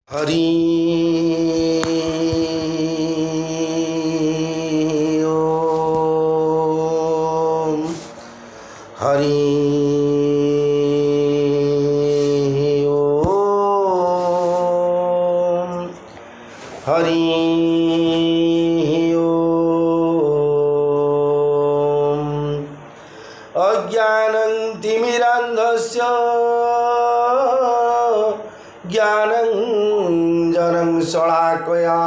हरि ओम हरि ओम हरि ओम अज्ञानं तिमिरान्धस्य ज्ञानं जनं शलाकया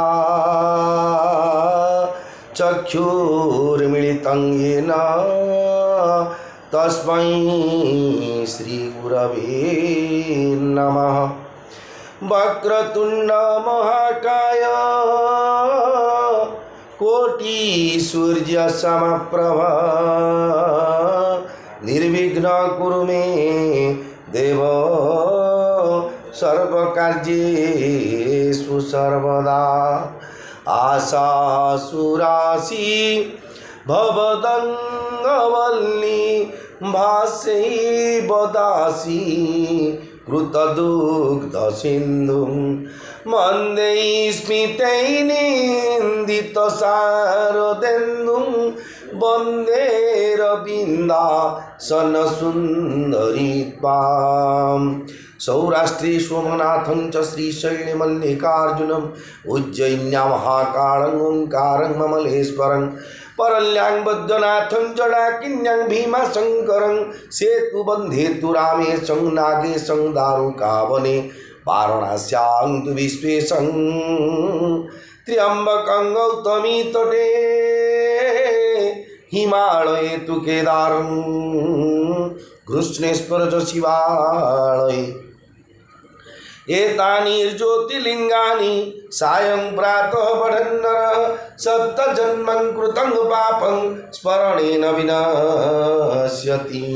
चक्षुर्मिलितं येन तस्मै श्रीगुरवे नमः। वक्रतुण्ड महाकाय कोटि सूर्य समप्रभा निर्विघ्न कुरु मे देव सर्वकार्येषु सर्वदा। आशासुरासि भवदङ्गवल्ली भास्यैव दासी कृतदुग्धसिन्धुं वन्दे स्मितैर्निन्दितशारदेन्दुं वन्दे रवीन्द्रासनसुन्दरी त्वाम्। सौराष्ट्रे सोमनाथं च श्रीशैलमल्लिकार्जुनम् उज्जयिन्यां महाकालं ओंकारं ममलेश्वरं परल्यां बद्रीनाथं च डाकिन्यां भीमाशङ्करं सेतुबन्धेतु रामेशं नागेशं दारुकावने वाराणस्यां तु विश्वेशं त्र्यम्बकं गौतमी तटे हिमालये तु केदारं कृष्णेश्वर च शिवालये। एतानि सायं प्रातः पठन्नरः सप्तजन्मं कृतं पापं स्मरणेन विनश्यति।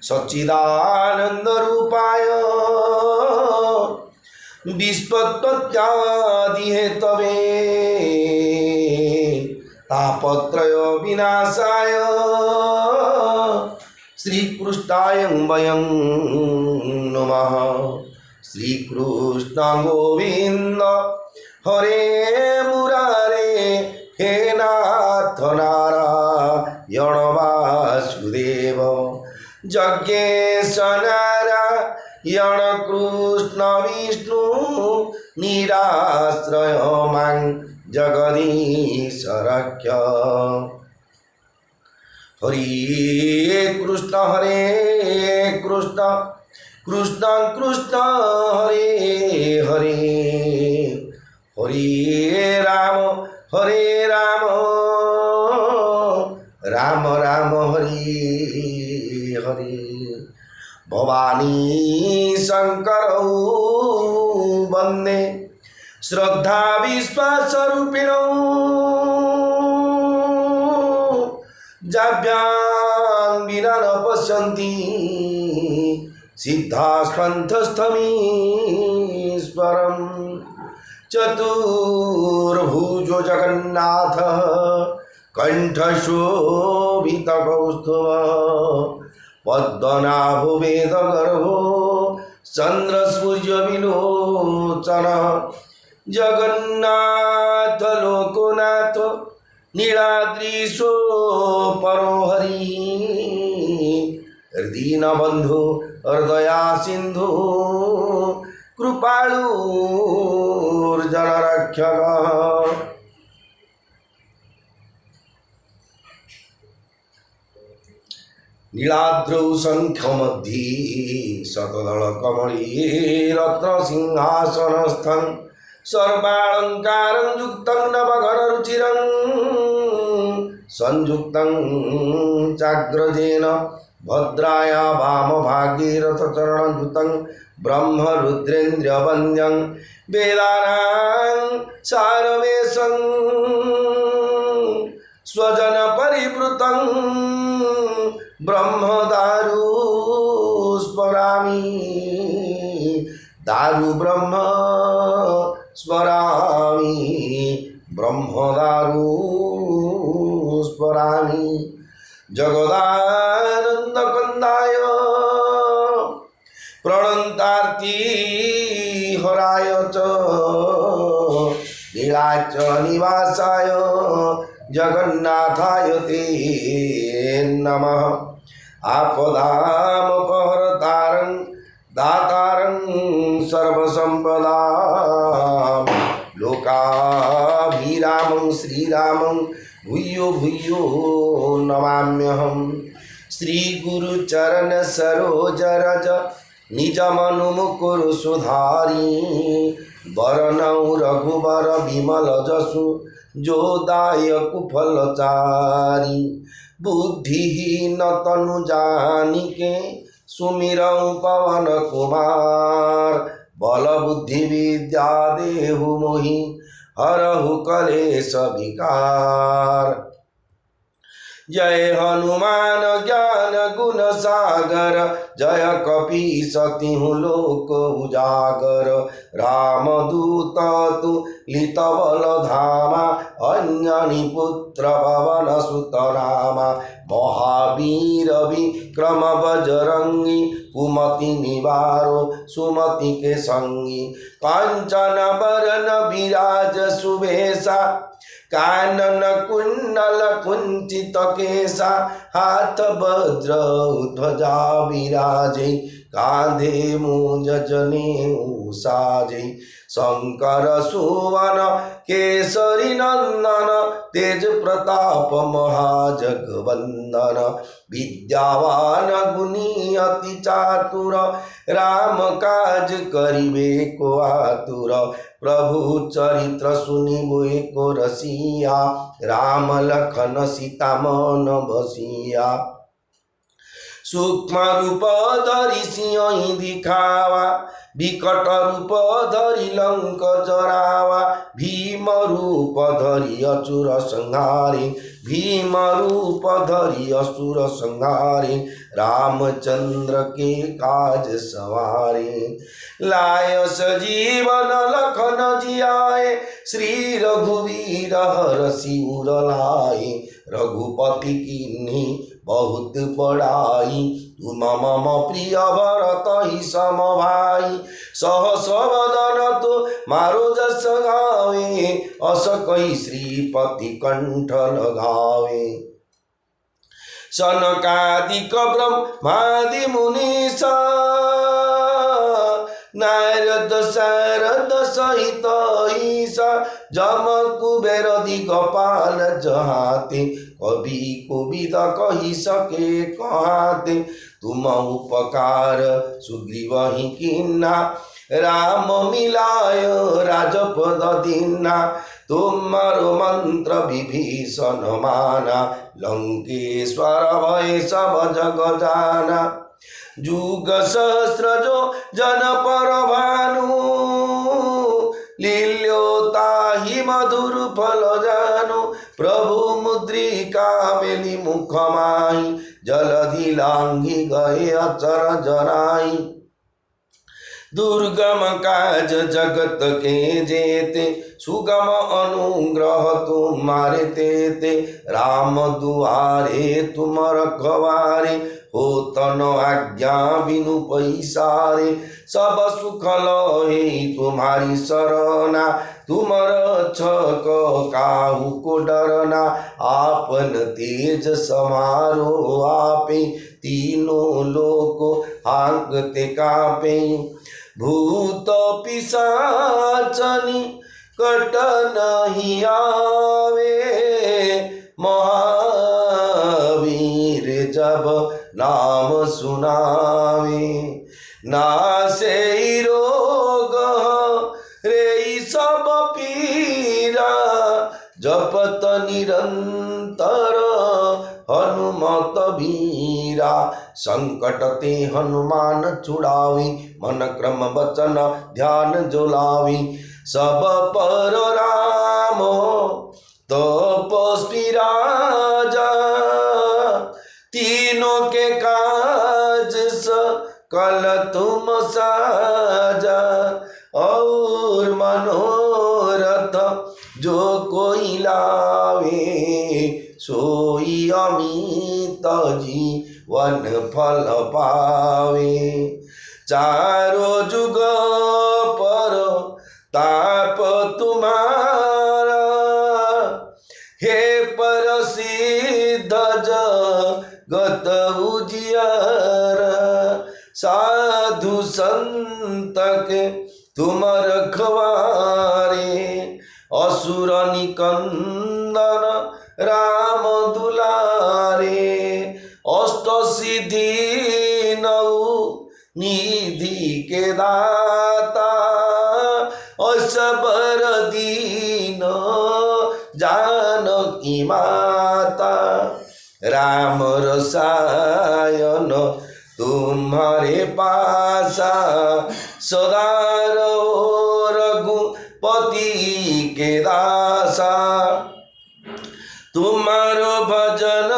सच्चिदानन्दरूपाय विश्वोत्पत्त्यादिहेतवे तापत्रय विनाशाय श्रीकृष्णाय वयं नमः। श्रीकृष्ण गोविंद हरे मुरारे हे नाथ नारायण वासुदेव जज्ञेश नारायण कृष्ण विष्णु निराश्रय मां जगदीश रक्ष। हरे कृष्ण कृष्ण कृष्ण हरे हरे हरे राम राम राम हरे हरे। भवानी शंकरौ वन्दे श्रद्धा विश्वासरूपिणौ जाभ्यां विना न पश्यन्ति सिद्धास्पन्थस्थमीश्वरं। चतुर्भुजो जगन्नाथः कण्ठशोभितकौस्तुभः पद्मनाभो वेदगर्भो चन्द्रसूर्यविलोचनः। जगन्नाथ लोकनाथ नीलाद्रीशो परो हरि दीनबन्धु हृदया सिन्धु कृपालुर्जनरक्षक। नीलाद्रौ शङ्खमध्ये शतदलकमले रत्नसिंहासनस्थं सर्वालङ्कारं युक्तं नवघनरुचिरं संयुक्तं चाग्रजेन भद्राया वामभागे रथचरणयुतं ब्रह्मरुद्रेन्द्रवन्द्यं वेदानां सारवेशं स्वजनपरिवृतं ब्रह्मदारु स्मरामि दारु ब्रह्म स्मरामि ब्रह्मदारु स्मरामि। जगदानन्दकन्दाय प्रणन्तार्ति हराय च लीलाच निवासाय जगन्नाथाय ते नमः। आपदामपहर्तारं दातारं सर्वसम्पदां लोकाभिरामं श्रीरामं भूयो भूयो नमाम्यहम्। श्री गुरुचरण सरोज रज निज मनु मुकुर सुधारी वरनौ रघुबर विमल जसु जो दायक फलचारी। बुद्धिहीन तनु जानिके सुमिरौ पवन कुमार बल बुद्धि विद्या देहु मोहि हरहु कलेश विकार। जय हनुमान ज्ञान गुण सागर जय कपीस तिहु लोक उजागर। रामदूत तुलित बल धामा अंजनी पुत्र पवन सुत नामा। महावीर विक्रम बजरंगी कुमति निवारो सुमति के संगी। कांचन बरन विराज सुबेसा कानन कुंडल कुंचित केसा। हाथ वज्र ध्वजा विराजे कांधे मूंज जनेऊ साजे। शंकर सुवन केसरी नंदन तेज प्रताप महाजगवंदन। विद्यावान गुणी अति चातुर राम काज करिबे को आतुर। प्रभु चरित्र सुनिबे को रसिया राम लखन सीता मन बसिया। सूक्ष्म रूप धरि सिंह दिखावा विकट रूप धरि लंक जरावा। भीम रूप धरि असुर संहारे भीम रूप धरि असुर संहारे। रामचंद्र के काज सवारे लाय सजीवन लखन जियाए। श्री रघुवीर हरषि उर लाए रघुपति कीन्ही बहुत बड़ाई। तुम मम प्रिय भरत ही सम भाई सहस वदन तो मारो जस गावे। अस कई श्रीपति कंठ लगावे। सनकादिक ब्रह्मादि मुनीसा नारद सारद सहित ईसा। जम कुबेर दिगपाल जहाते कवि कोविद कही सके कहते। तुम उपकार सुग्रीव ही कीन्हा राम मिलाय राजपद दीन्हा। तुम्हारो मंत्र विभीषण माना लंकेश्वर भय सब जग जाना। जुग सहस्र जो जन पर भानु लील्योता ही मधुर फल जानु। प्रभु मुद्रिका मेली मुख माही जलधि लांघि गए अचर जनाई। दुर्गम काज जगत के जेते सुगम अनुग्रह तुम्हारे तेते। राम दुआरे तुम रखवारे हो तन आज्ञा बिनु पैसारे। सब सुख लहे तुम्हारी सरना तुम रक्षक काहू को डरना। आपन तेज समारो आपे तीनों लोक हांकते कापे। भूत पिशाचनि कट नहीं आवे महावीर जब नाम सुनावे। नासे रोग रे सब पीरा जपत निरंतर हनुमत वीरा। संकट ते हनुमान छुड़ावी मन क्रम वचन ध्यान जोलावी। सब पर राम तपस्वी राजा तीनों के काज सकल तुम साजा। और मनोरथ जो कोई लावे सोई अमित जीवन फल पावे। चारों जुग पर प्रताप तुम्हारा, हे परसिद्ध जगत उजियारा। साधु संत के तुम रखवारे, असुर निकंदन राम दुलारे। अष्ट सिद्धि नौ निधि के दाता, असबर दीन जानकी माता। राम रसायन तुम्हारे पासा, सदा रहो रघुपति के दासा। तुम्हारो भजन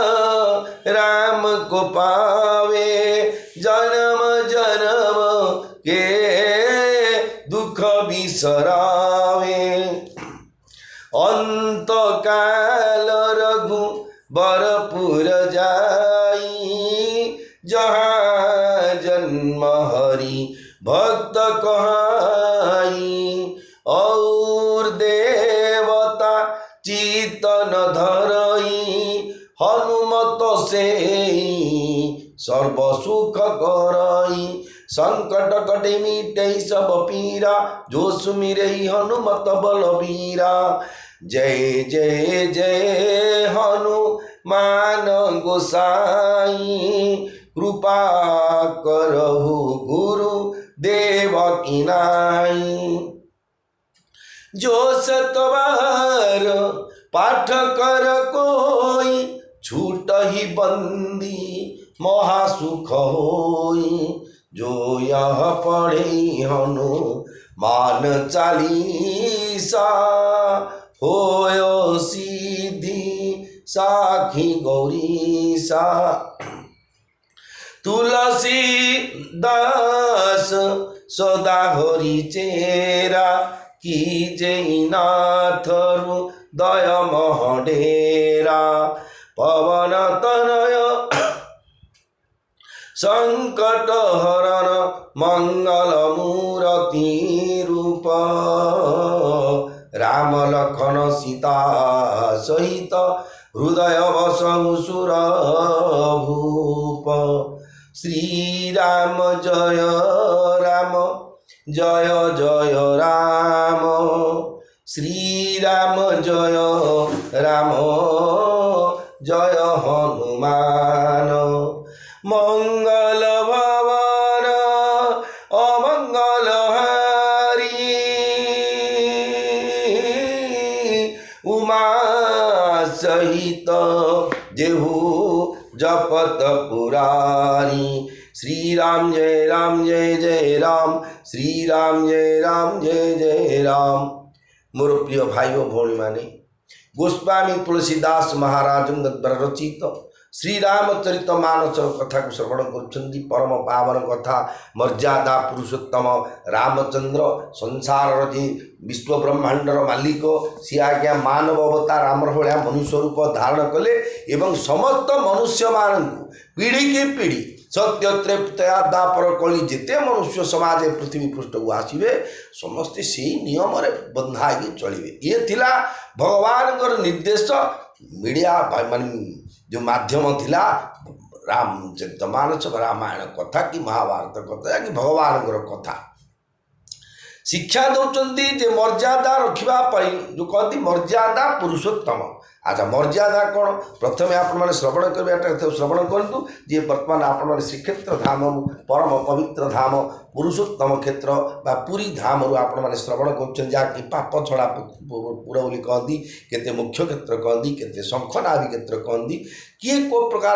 राम को पावे, जन्म जन्म के दुख बिसरावे। अंत काल रघु बरपुर जाई, जहाँ जन्म हरि भक्त कहाई। और देवता चितन धरई, हनुमत से सर्व सुख करई। संकट कटे मिटे सब पीरा, जो सुमिरै हनुमत बलबीरा। जय जय जय हनुमान गोसाई, कृपा करहु गुरु देव की नाई। जो सतबार पाठ कर कोई, छूट ही बंदी महासुख होई। जो यह पढ़े हनुमान चालीसा, होयो सीधी साखी गौरीसा। तुलसी दास सदा हरि चेरा, कीजे नाथ हृदय महडेरा। पवन तनय संकट हरण, मंगल मूर्ति रूप। राम लखन सीता सहित, हृदय बसहु सुर भूप। श्री राम जय राम, जय जय राम। श्री राम जय राम, जय हनुमान। मंगल भवन अमंगल हारी, उमा सहित जेहू जपत पुरारी। श्री राम जय जय राम, श्री राम जय जय राम। मोर प्रिय भाई और भौणी माने, गोस्वामी तुलसीदास महाराज द्वारा रचित श्री रामचरित मानस कथा को श्रवण कर परम पावन कथा। मर्यादा पुरुषोत्तम रामचंद्र संसार जी विश्व ब्रह्मांडर मालिक, सी आज्ञा मानव अवतार रामर भाया मनुष्य रूप धारण कले एवं समस्त मनुष्य मानू पीढ़ी के पीढ़ी सत्य त्रेतया दापर कली जिते मनुष्य समाज पृथ्वी पृष्ठ को आसवे समस्ते से नियम बंधा चलिए। ये थिला भगवान निर्देश। मीडिया मान जो माध्यम थिला रामचरित मानस रामायण कथा कि महाभारत कथा कि भगवान कथा शिक्षा दौरान जे मर्यादा रखापी जो कहती मर्यादा पुरुषोत्तम। अच्छा मर्यादा कौन प्रथम आपण श्रवण कर श्रवण करूँ जे बर्तमान आपण श्रीक्षेत्र धाम परम पवित्र धाम पुरुषोत्तम क्षेत्र बा पुरी धाम आपण श्रवण कर जहाँकि पाप छड़ा पुर बोली कहती केते मुख्य क्षेत्र कहती केते शंखनाभि क्षेत्र कहती किए को प्रकार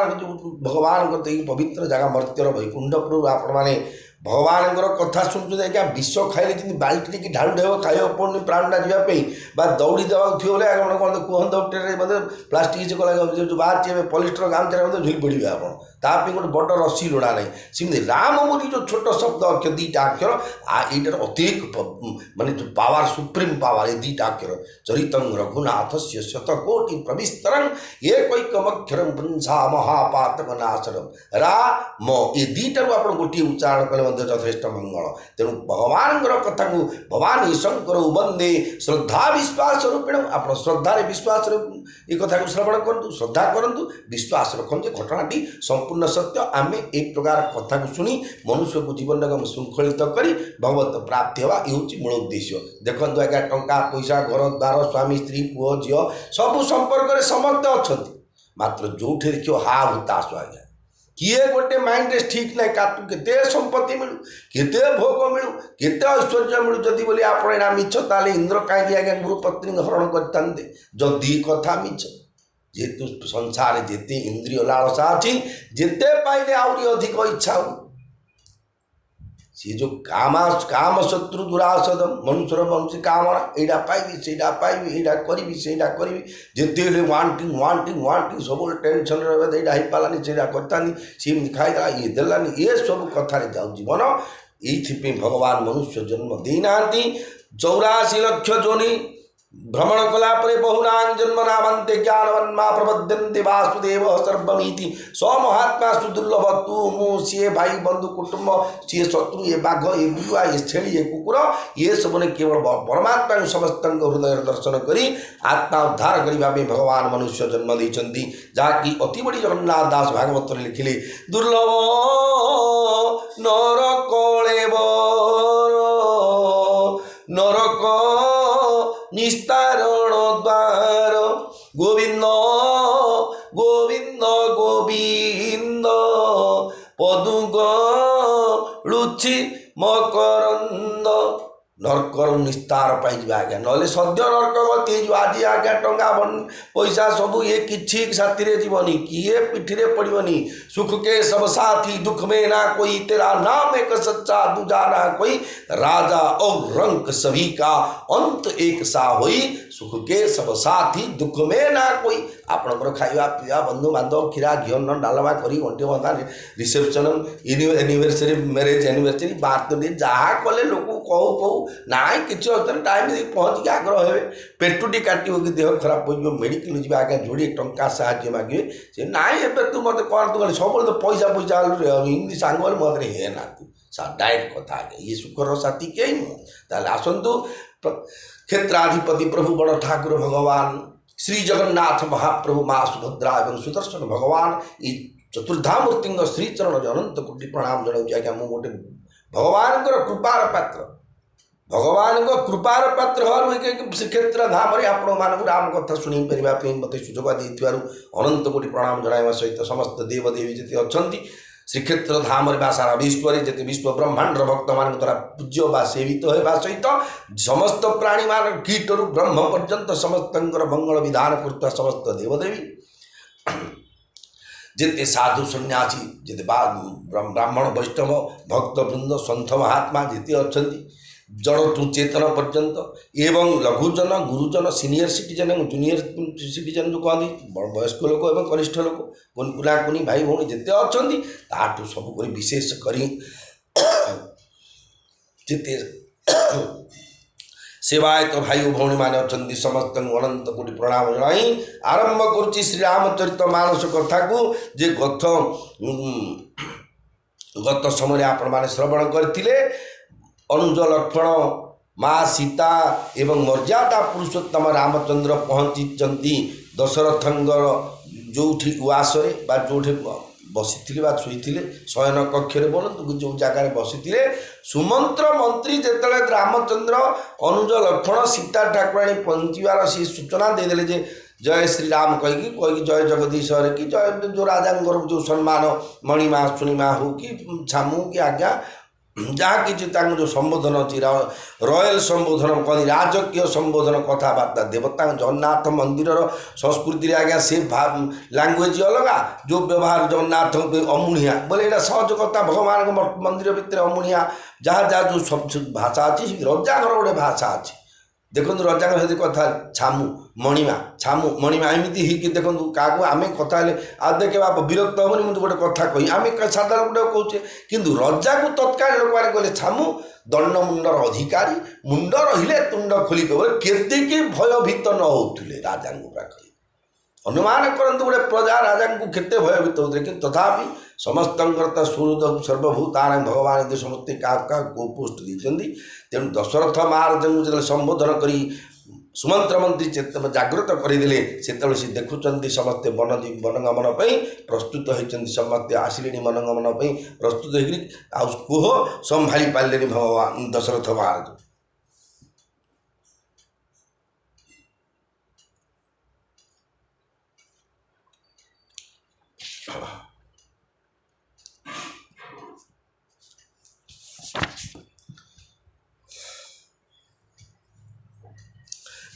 भगवान पवित्र जगह मर्त्यर वैकुंठपुर आपण मैंने भगवान कथा शुणुचे क्या विष खाइले जमी बाल्टी की ढालू ढेब खाइबा पड़नी प्राणटा जावाई दौड़ी देवा थी बोले आप कहते कहते मतलब प्लास्टिक जो बाहर पलिस्टर गामछा झुली पड़े आप ताप गोटे बड़ रसी लोड़ा नहीं सेमती राम बोली जो छोट शब्द अक्षर दुईटा अक्षर यार अतिरिक्त माने जो पावर सुप्रीम पावर ये दुईटा अक्षर चरितं रघुनाथ से शतकोटि प्रविस्तरं एकैकमक्षरं वृंसा महापातक नाशनम राम ये दुईटा आप गोटे उच्चारण कले यथेष्ट मंगल तेणु भगवान कथा को भवानी शंकर वंदे श्रद्धा विश्वास रूपेण आप श्रद्धार विश्वास ये कथा को श्रवण करूँ श्रद्धा करूँ विश्वास रखुँ घटनाटी संपूर्ण सत्य आम एक प्रकार कथा को शुणी मनुष्य को जीवन श्रृंखलित कर भगवत प्राप्ति हवा ये हूँ मूल उद्देश्य देखो आज्ञा टंका पैसा घर द्वार स्वामी स्त्री पुओ झील सबू संपर्क में समस्त अच्छा मात्र जो देख हा हुताश आज्ञा किए गोटे माइंड ठीक ना काटू केते संपत्ति मिलू केते भोग मिलू केते ऐश्वर्य मिलू जदि बोली आप मिछ ताले इंद्र कहीं आज्ञा गुरुपत्नी हरण करते जदि कथा मिछ जेतु संसार जेते इंद्रिय लालसा अच्छी जेते पाइले आहरी अधिक इच्छा हो सी जो काम शत्रु दुरासदम मनुष्यर मनुष्य कामना एटा पाइबी सेटा पाइबी एटा करी सेटा करी जिते वांटिंग सब टेंशन रहा हो पारानी से करतानी सी खाईदा ये देलानी ये सब कथार जाऊ जीवन ये भगवान मनुष्य जन्म देना 84 लक्ष जोनि भ्रमण कलापरे बहुनां जन्म नामंते ज्ञानवन्मा प्रबध्यन्ते वासुदेव सर्वमीति स महात्मा सुदुर्लभ तू मु सी भाई बंधु कुटुंब सी शत्रु ये बाघ ये बुआ ये छेली ये कुकुर ये सब ने केवल परमात्मा समस्त हृदय दर्शन करी आत्मा उद्धार करने भगवान मनुष्य जन्म देइछन्ति जाकि अति बड़ी जगन्नाथ दास भागवत लिखिले दुर्लभ नर कलेव नरक निस्तारण द्वार गोविंद गोविंद गोविंद पदुग लुचि मकरंद नरकर निस्तार पाई आज्ञा ना सद्य नरक गति आज आज्ञा टंका पैसा सबू ये किसी साथी जीवनी किए पिठी पड़ोनी सुख के सब साथी दुख में ना कोई तेरा नाम एक सच्चा दूजा ना कोई राजा और रंक सभी का अंत एक सा होई सुख के सब साथी दुख में ना कोई आपणकर खाଇବା ପିଇବା बंधु बांधव खीरा घी अन्न डालमा करी घंटे बंधा reception anniversary marriage anniversary birthday जहाँ कले लोक कहू कहू ना किसी टाइम पहुँच आग्रह हे पेटुटी काटो कि देह खराब हो मेडिकल जी आगे जोड़े टंका साहाଯ୍य मागे से ना तू मत कौन तू सब तो पैसा पैसा इंग्लीश आंग मत हे ना तू डायरेक्ट कथा आगे ये सुखर साथी कहीं नुह आसतु क्षेत्राधिपति प्रभु बड़ ठाकुर भगवान श्री जगन्नाथ महाप्रभु माँ सुभद्रा एवं सुदर्शन भगवान ये चतुर्धामूर्ति श्रीचरण अनंत कोटि प्रणाम जनाऊँ आज्ञा मु गोटे भगवान कृपार पात्र भगवान कृपार पात्र हर श्रीक्षेत्र धाम आपण मानक राम कथा शुणी पारे मत सुजोग देथिबारु अनंत कोटि प्रणाम जनाइबा सहित समस्त देवदेवी जिते अच्छी श्रीक्षेत्र धाम सारा विश्व जिते विश्व ब्रह्मांड भक्त मान द्वारा पूज्य बा सेवित होगा सहित समस्त प्राणी मान कीटरू ब्रह्म पर्यंत समस्त मंगल विधान करता समस्त देवदेवी जिते साधु सन्यासी जिते ब्राह्मण वैष्णव भक्तवृंद सन्थ महात्मा जिते अच्छा जड़ टू चेतन पर्यंत एवं लघुजन गुरुजन सीनियर सिटीजन और जूनियर सिटीजन जो कहती वयस्क लोक एवं कनिष्ठ लोक कुना कुनी भाई भौणी जिते अच्छा सब विशेष करी जिते सेवायत भाई भौणी मैंने अच्छा समस्त अनंत कोटि प्रणाम जनाई आरंभ करुच्ची श्रीरामचरित मानस कथा को जे गत समय आपण मैंने श्रवण करते अनुज लक्ष्मण माँ सीता एवं मर्यादा पुरुषोत्तम रामचंद्र पहुँची दशरथंगर जो उआसरे जो बसी शुई शयन कक्ष बोलतु जो जगार बसी सुमंत्र मंत्री जिते रामचंद्र अनुज लक्ष्मण सीता ठाकुराणी पहुँचार सी सूचना देदेले जे जय श्री राम कहीकि जय जगदीश हरे कि जय जो राजा जो सम्मान मणिमा सुणिमा हो कि छामू कि आज्ञा जहाँ कि जो संबोधन अच्छी रॉयल संबोधन कहती राजकीय संबोधन कथबार्ता देवता जगन्नाथ मंदिर संस्कृति आज्ञा से लैंग्वेज अलग जो व्यवहार जगन्नाथ अमुणिया बोले यहाँ सहज कथा भगवान मंदिर भितर अमुणिया जहाँ जहाँ जो सब भाषा अच्छी रजा घर गोटे भाषा अच्छी देखो रजा सहित कथा छामु मणिमा एमती ही देखो क्या आम कथा आ देखे बाप विरक्त हेनी मुझे गोटे कथा कही आम साधारण गोटे कहे कि रजा को तत्काल लोक मैंने कहले छामु दंड मुंडर अधिकारी मुंड रहिले तुंड खोलिक केतिकी भयभीत न होते राजा पाखे अनुमान करते गोटे प्रजा राजा को केते भयभीत होते कि तथापि समस्त सुहृद सर्वभूतान भगवान समस्ते क्या पोस्ट देते तेणु दशरथ महाराज जो संबोधन कर सुमंत्र मंत्री जागृत करदे से देखुं समस्ते वनगमन प्रस्तुत होती समस्ते आसिले वनगमन प्रस्तुत होह संभाली पारे भगवान दशरथ महाराज।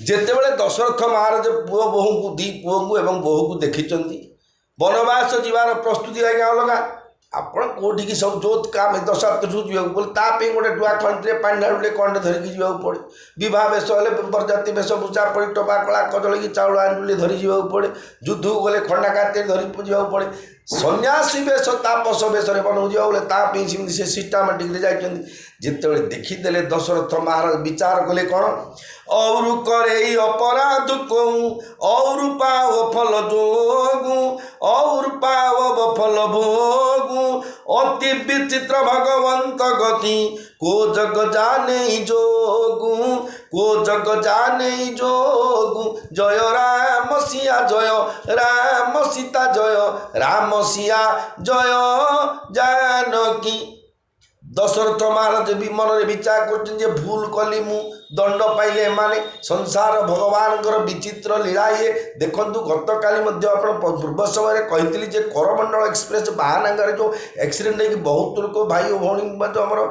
जेतेबेले दशरथ महाराज पुओ बोहू को दी पुओ को एवं बोहू को देखी वनवास जीवार प्रस्तुति आज्ञा अलगा आपण कौटी की सब जो काम दशरथ जावाक बोले तापे गोटे डुआ खंडे पानी ढाड़े कंडे धरिकी जावाक पड़े बह वेश हेल्ले बरजाती वेश भूषा पड़ी टपा कला कदली चाउल आंडुले धरी जावाक पड़े युद्ध को गले खंडा काटे धरी जावाक पड़े सन्यासी वेश तापस वेश बनऊ जा बोले से सिस्टामेटिक जिते देखीदे दशरथ महाराज विचार कले कौन और करे अपराध को और पाव फल जोगु और पाव फल भोगु अति विचित्र भगवंत गति को जग जाने जोगु को जग जाने जोगु जय राम सिया जय राम सीता जय राम सिया जय जानकी। दशरथ महाराज भी मन में विचार कर भूल कली मु दंड पाइले माने संसार भगवान विचित्र लीला ये देखु गत काली पूर्व समय कही करमंडल एक्सप्रेस बाहानांगारे जो एक्सीडेंट होगी बहुत लोग भाई और भौणी आमर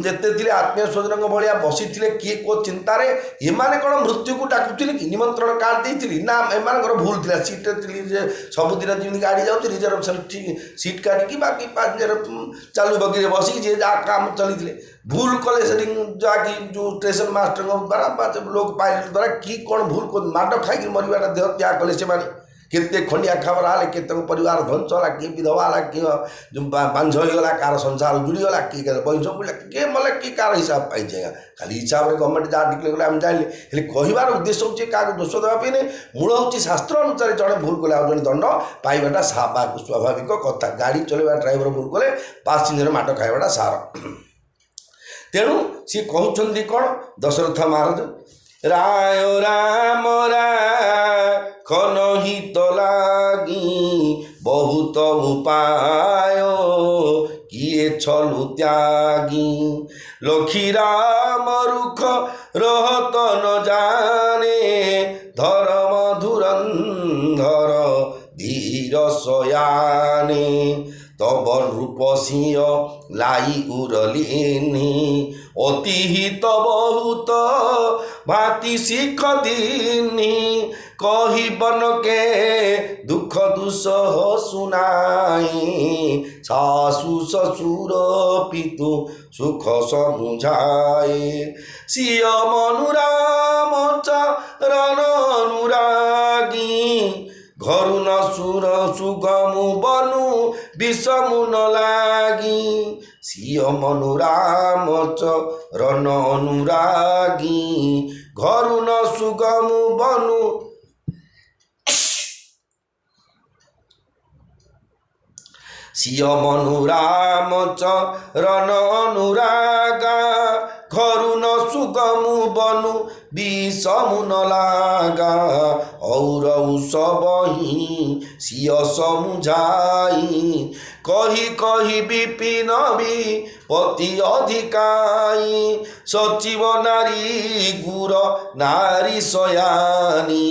जेते थे आत्मीय स्वजन भाया बसी किए को चिंतार एमाने कौन मृत्यु को डाकुले कि निमंत्रण कार्ड देती ना एम भूल थी सीट सबुदिन जमी गाड़ी जाऊँ रिजर्वेशन सीट काटिकी बाकी पैसेंजर चालू बगी बसिक जी जहाँ काम चली भूल कले से जाकि जो स्टेशन मास्टर द्वारा लोक पायलट द्वारा कि कौन भूल माड खाई मरवा देह त्याग कले से केते खंडिया खबर आले केते परिवार ध्वंस होला कि विधवा होला कि बांझ होगला कार संसार जुड़ीगला कि वंश बुला के मले कि कार हिसाब पाई जाएगा खाली हिसाब रे गवर्नमेंट जहाँ डिक्लेयर कले हम जानिले हेले कहिबार उद्देश्य होची का दोष देवा पे मूल होची शास्त्र अनुसार जड़े भूल कले आ जड़े दंड पाइबाटा स्वाभाविक कथा गाड़ी चलेबा ड्राइवर भूल कले पैसेंजर माड खाइबाटा सार तेणु सी कहउछंदी कोन दशरथ महाराज राय राम खन हित लागी बहुत उपाय किए छलु त्यागी लखी राम रुख रहत न जाने धर्म धुरंधर धीर सयाने तब रूप सिंह लाई उरलिनी अति हित बहुत भाति शिख दीनी कही बन के दुख दुख सुनाई सासु ससुर पितु सुख समुझाए सिय मनुराम चरण अनुरागी घरु न सुर सुगमु बनु विषमु न लागी सिय मनुराम चरण अनुरागी घरु न सुगमु बनु सिय मनुराम चरण अनुरागा घरु न सुगमु बनु विषमु न लागा और सब ही सिय समुझाई कही कही विपिन भी पति अधिकाई सचिव नारी गुर नारी सयानी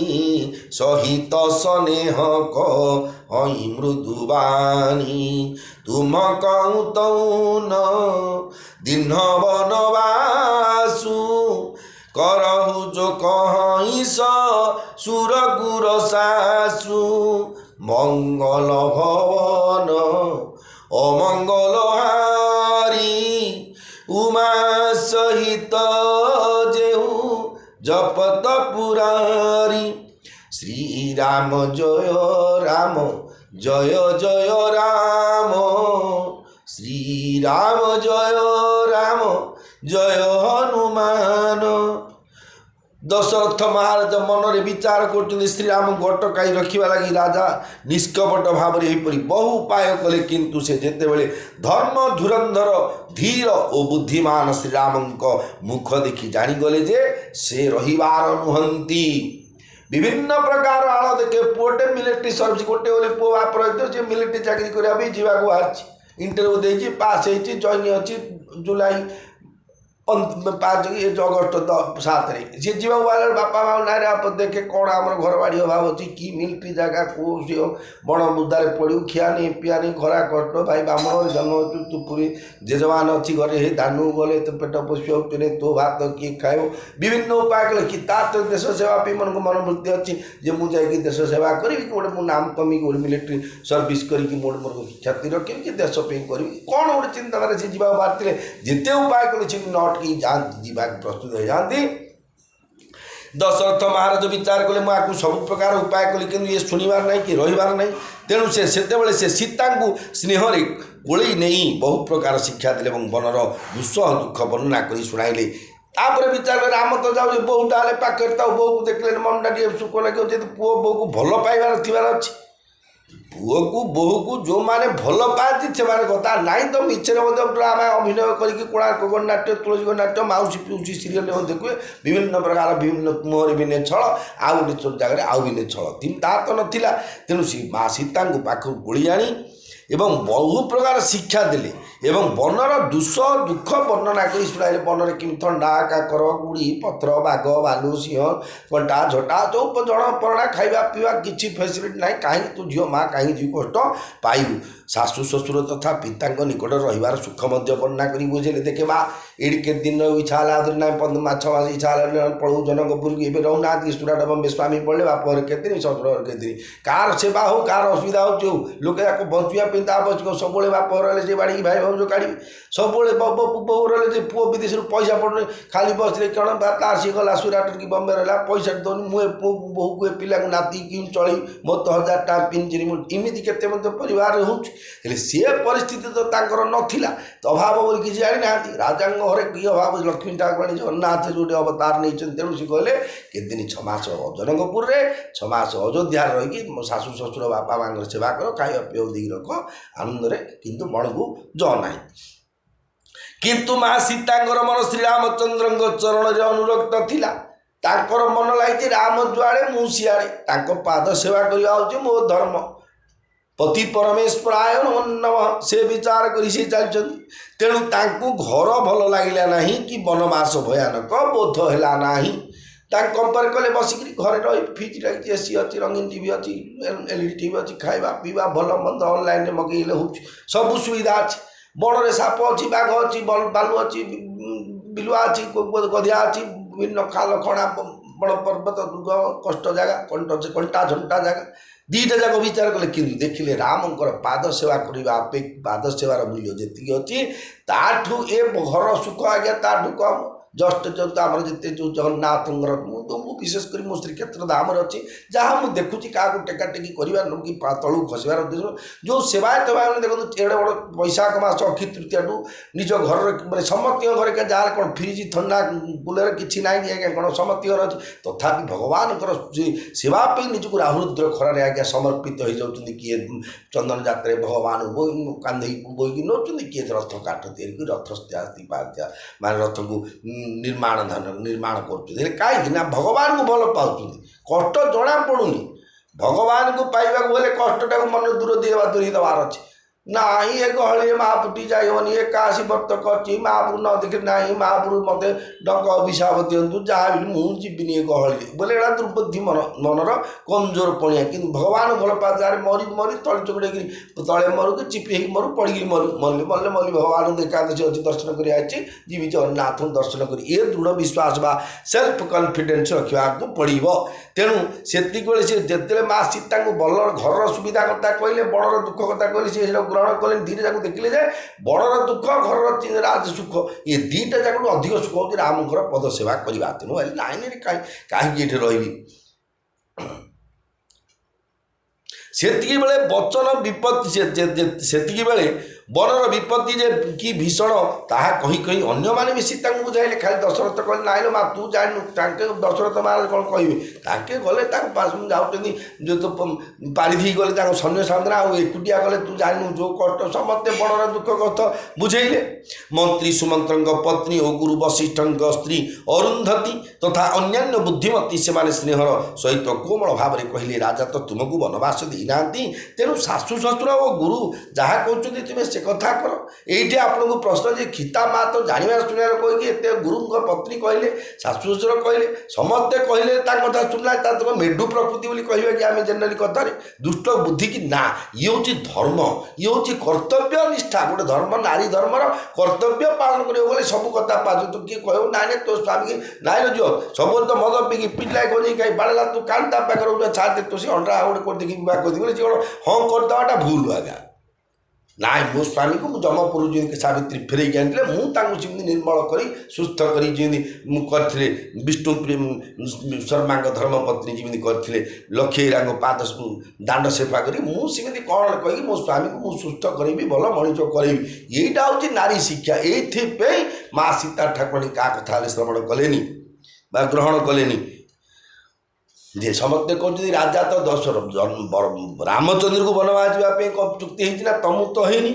सहित स्नेह कही मृदुबानी तुम कहूँ तौन दिन वनवासु करहु जो कहिस सुर गुर सासु मंगल भवन अमंगल हारी उमा सहित जेहु जपत पुरारी श्री राम जय राम जय जय राम श्री राम जय हनुमान। दशरथ महाराज मनरे विचार कर श्रीराम गटकाई रखा लगी राजा निष्कपट भाव बहु उपाय कले किंतु से जेतेबेले धर्म धुरंधर धीर और बुद्धिमान श्रीराम मुख देखि जानीगले जे से रहिबार नुहंती। विभिन्न प्रकार आड़ देखे पुओटे मिलिट्री सर्विस गोटे बोले पुओ बाप रही से मिलिट्री चाकरी करने जावाक बाहर इंटरव्यू देती पास होती जॉइन अच्छी जुलाई 5 अगस्त 7 सी जीवा बापा माँ ना आप देखे कौन आम घर बाड़ी अभाव अच्छी कि मिलिट्री जगह कौ सी बण मुदारे पड़ू खियानी पियानी खरा कष्ट भाई ब्राह्मण जन्म तू पूरी जेजमान अच्छी घरे हे धानु गले तो पेट पोषे तो भात किए खाओ विभिन्न उपाय कले कि तो देश सेवा मन को मनोवृत्ति अच्छी जे मुझे देश सेवा करी गोटे मो नाम कमी गोटे मिलिट्री सर्विस करके मोर मोर ख्याति रखी कि देश करी कौन गोटे चिंताधारा से जावा बाहर जिते उपाय कले नट की जाती जीवा प्रस्तुत हो जाती। दशरथ महाराज विचार कले मुझे सब प्रकार उपाय कली कि ये शुणवार ना कि रहीबार ना तेणु से सीता को स्नेह गोल नहीं बहु प्रकार शिक्षा देले वनर दुस्सह दुख वर्णना कर शुणाइले। तापर विचार कर राम तो जाऊँ बोहूटा पाखे बो को देखले मनटा टे सुख लगे पुओ बो को भल पाइबार थिबार अच्छी पुओ को बोहू को जो मैंने भल पाती से कथा ना तो मिछे ड्रामा अभिनय करके कोणार्क गणनाट्य तुलसी गणनाट्य माउसी पिउसी सीरियल देखुए विभिन्न प्रकार विभिन्न मुहर भी छल आउ गोटे जगह आउ भी छल ता तो नाला तेणु सी माँ सीता को पाखु गोली आनी एवं बहु प्रकार शिक्षा देले एवं वनर दुस्सह दुख वर्णना कर शुणाइले वनरे कि थंडा काकर गुड़ी पथर बाघ भालू सिंह कंटा झटा जो जड़ परणा खाଇବା पीवा किसी फैसिलिटी ना कहीं तू झील माँ कहीं जी कष्ट पाइबू शाशु श्वशुर तथा पिता निकट रही सुख वर्णना कर बुझे देखे माँ ये के दिन इच्छा है ना 5 मास इच्छा है पढ़ू जनकपुर की रोना सुराट बम्बे स्वामी पढ़े बापर के शशुर के कार सेवा हो कार असुविधा हो लोक बचापी आवश्यक सब बाप रही से बाड़ी भाई भाज काढ़ी सब बहु रही पुओ विदेश पैसा पड़े खाली बस कौन तार सी गला सुराट की बम्बे रहा पैसा दौनी मुझे बहु को पिला नाती कि चल मो तो 1000 टाँग पिंजरी इमती केते परिवार हो सी परिस्थिति तो तांकर नथिला तो अभाव बोली किसी जानी ना राजा घरे कि अभाव लक्ष्मी ठाकुराणी जगन्नाथ जो अवतार नहीं तेणु सी कहले केदिन 6 मास जनकपुर में 6 मास अयोध्या रही शाशु श्वशुर बापा माँ सेवा कर खाଇବା पियो दी रख आनंद किंतु मन को ज ना किंतु माँ सीतांकर मन श्रीरामचंद्र चरण में अनुरक्त थिला तांकर मन लगी राम जुआड़े मु सियाड़े पाद सेवा करवा मो धर्म पति परमेश्वराय नमः से विचार कर तेणु तांकु घर भल लगिला नहीं कि वनवास भयानक बोध है ना कंपेयर कले बसिक घरे रही फ्रिज लगी एसी अच्छी रंगीन टीवी अच्छी एलईडी टीवी अच्छी खाଇବା पीवा भल मंद ऑनलाइन मगेले हो सब सुविधा अच्छी बड़े साप अच्छी बाघ अच्छी बालू अच्छी बिलुआ अच्छी गधिया अच्छी विभिन्न खाल खणा बड़ पर्वत दुर्ग कष्ट जगह कंटा झंटा जगह दीटा जाक विचार कले कि देखिले रामंकर पाद सेवा करने पाद सेवार मूल्य जी अच्छी ताठू ए घर सुख आज्ञा ताठू कम जस्ट जो आम जिते जो जगन्नाथ विशेषकर मो श्रीक्षेत्र धाम अच्छी जहाँ मुझे देखुची क्या टेकाटेकी कर कि तलू खसबार उद्देश्य जो सेवायत भाई देखो एड़े बड़ बैशाख मास अक्षी तृतीया निज घर मैंने समस्त घर के जहाँ कौन फ्रिज ठंडा कूलर कि ना कौन समस्त घर अच्छे तथापि भगवान सेवाई निजक राहुद्र खरार आज्ञा समर्पित हो जाती किए चंदन जात्रे भगवान कांधे बोईकी नौ किए रथ काठ तैयारी रथ माने रथ को निर्माण कर कहीं भगवान को भल पाँच कष्ट जना पड़ूनी भगवान को पाइबा गले कष्टा मन दूर दूरी देवार अच्छे ना ये गहली महापुटी जाइबनी एकाशी व्रत कर महापुर न देखे ना महापुर मत डंक अभिशाप दिंतु जहाँ भी मुझे जीविनी ये गहली बोले एड़ा दुर्बुद्धि मनर कमजोर पड़िया कि भगवान भल पाए मरी मरी तले चुकड़े तले मरु कि चिपी मरु पड़ी मरु मल्ले मल्ले मल्ली भगवान एकादशी अच्छी दर्शन कर जीवी जगन्नाथ दर्शन कर ये दृढ़ विश्वास बा सेल्फ कॉन्फिडेंस रखा पड़ो तेणु से जिते माँ सीता को भल घर सुविधा कथा कहले बड़र दुख कथा कहले ଗ୍ରହଣ କଲେ ଦୁଇଟା ଯାକୁ ଦେଖିଲେ ଯେ ବଡ଼ର ଦୁଃଖ ଘରର ରାଜ ସୁଖ ଏ ଦୁଇଟା ଯାକଠୁ ଅଧିକ ସୁଖ ହେଉଛି ରାମଙ୍କର ପଦ ସେବା କରିବା। ତେଣୁ ହେଲେ ନାଇଁରେ କାହିଁକି ଏଠି ରହିବି। ସେତିକି ବେଳେ ବଚନ ବିପତ୍ତି ସେତିକି ବେଳେ ବନର ବିପତ୍ତି ଯେ କି ଭୀଷଣ ତାହା କହି କହି ଅନ୍ୟମାନେ ବି ସୀତାଙ୍କୁ ବୁଝାଇଲେ। ଖାଲି ଦଶରଥ କହିଲେ ନାଇଁଲୋ ମା ତୁ ଜାଣିନୁ, ତାଙ୍କେ ଦଶରଥ ମହାରାଜ କ'ଣ କହିବେ। ତାଙ୍କେ ଗଲେ ତାଙ୍କ ପାଶକୁ ଯାଉଛନ୍ତି ଯେଉଁ ତ ପାରିଧିକି ଗଲେ ତାଙ୍କ ସୈନ୍ୟ ସାମନା, ଆଉ ଏକୁଟିଆ ଗଲେ ତୁ ଜାଣିନୁ ଯେଉଁ କଷ୍ଟ। ସମସ୍ତେ ବଡ଼ର ଦୁଃଖ କଷ୍ଟ ବୁଝେଇଲେ। ମନ୍ତ୍ରୀ ସୁମନ୍ତ୍ରଙ୍କ ପତ୍ନୀ ଓ ଗୁରୁ ବଶିଷ୍ଠଙ୍କ ସ୍ତ୍ରୀ ଅରୁନ୍ଧତୀ ତଥା ଅନ୍ୟାନ୍ୟ ବୁଦ୍ଧିମତୀ ସେମାନେ ସ୍ନେହର ସହିତ କୋମଳ ଭାବରେ କହିଲେ ରାଜା ତ ତୁମକୁ ବନବାସ ଦେଇନାହାନ୍ତି, ତେଣୁ ଶାଶୁ ଶ୍ୱଶୁର ଓ ଗୁରୁ ଯାହା କହୁଛନ୍ତି ତୁମେ ସେ କଥା କର। ଏଇଠି ଆପଣଙ୍କୁ ପ୍ରଶ୍ନ ଯେ ଖିତା ମା ତ ଜାଣିବା ଶୁଣିବାର କହିକି ଏତେ ଗୁରୁଙ୍କ ପତ୍ନୀ କହିଲେ, ଶାଶୁ ଶ୍ୱଶୁର କହିଲେ, ସମସ୍ତେ କହିଲେ ତାଙ୍କ କଥା ଶୁଣିଲା, ତା ତମ ମେଢୁ ପ୍ରକୃତି ବୋଲି କହିବା କି ଆମେ ଜେନେରାଲି କଥାରେ ଦୁଷ୍ଟ ବୁଦ୍ଧି କି ନା, ଇଏ ହେଉଛି ଧର୍ମ, ଇଏ ହେଉଛି କର୍ତ୍ତବ୍ୟ ନିଷ୍ଠା। ଗୋଟେ ଧର୍ମ ନାରୀ ଧର୍ମର କର୍ତ୍ତବ୍ୟ ପାଳନ କରିବ ବୋଲି ସବୁ କଥା ପାଛୁ। ତୁ କିଏ କହିବ ନାଇଁ ନାଇଁ ତୋ ସ୍ୱାମୀ ନାଇଁ ଝିଅ ସବୁବେଳେ ତ ମଦ ପିକି ପିଲା କହି କାହିଁ ବାଡ଼େଲା ତୁ କାଣ ତା ପାଖରେ ରହୁଛ ଛାଡ଼ ତୁ ସେ ଅଣ୍ଡା ଗୋଟେ କରିଦେଇକି ବିବାହ କରିଦେବି ବୋଲି ସେ କ'ଣ ହଁ କରିଦେବାଟା ଭୁଲ ଆଜ୍ଞା। ନାଇଁ ମୋ ସ୍ୱାମୀକୁ ମୁଁ ଜମପୁର ଯେମିତି ସାବିତ୍ରୀ ଫେରେଇକି ଆଣିଥିଲେ ମୁଁ ତାଙ୍କୁ ସେମିତି ନିର୍ମଳ କରି ସୁସ୍ଥ କରି ଯେମିତି ମୁଁ କରିଥିଲେ ବିଷ୍ଣୁ ଶର୍ମାଙ୍କ ଧର୍ମପତ୍ନୀ ଯେମିତି କରିଥିଲେ ଲକ୍ଷ୍ମୀରାଙ୍କ ପାଦ ଦାଣ୍ଡ ସେବା କରି ମୁଁ ସେମିତି କ'ଣ କହିକି ମୋ ସ୍ୱାମୀକୁ ମୁଁ ସୁସ୍ଥ କରିବି, ଭଲ ମଣିଷ କରିବି। ଏଇଟା ହେଉଛି ନାରୀ ଶିକ୍ଷା। ଏଇଥିପାଇଁ ମା ସୀତା ଠାକୁରାଣୀ କାହା କଥା ହେଲେ ଶ୍ରବଣ କଲେନି ବା ଗ୍ରହଣ କଲେନି। ଯେ ସମସ୍ତେ କହୁଛନ୍ତି ରାଜା ତ ରାମଚନ୍ଦ୍ରକୁ ବନବାସ ଯିବା ପାଇଁ ଚୁକ୍ତି ହେଇଛି ନା ତମକୁ ତ ହେଇନି।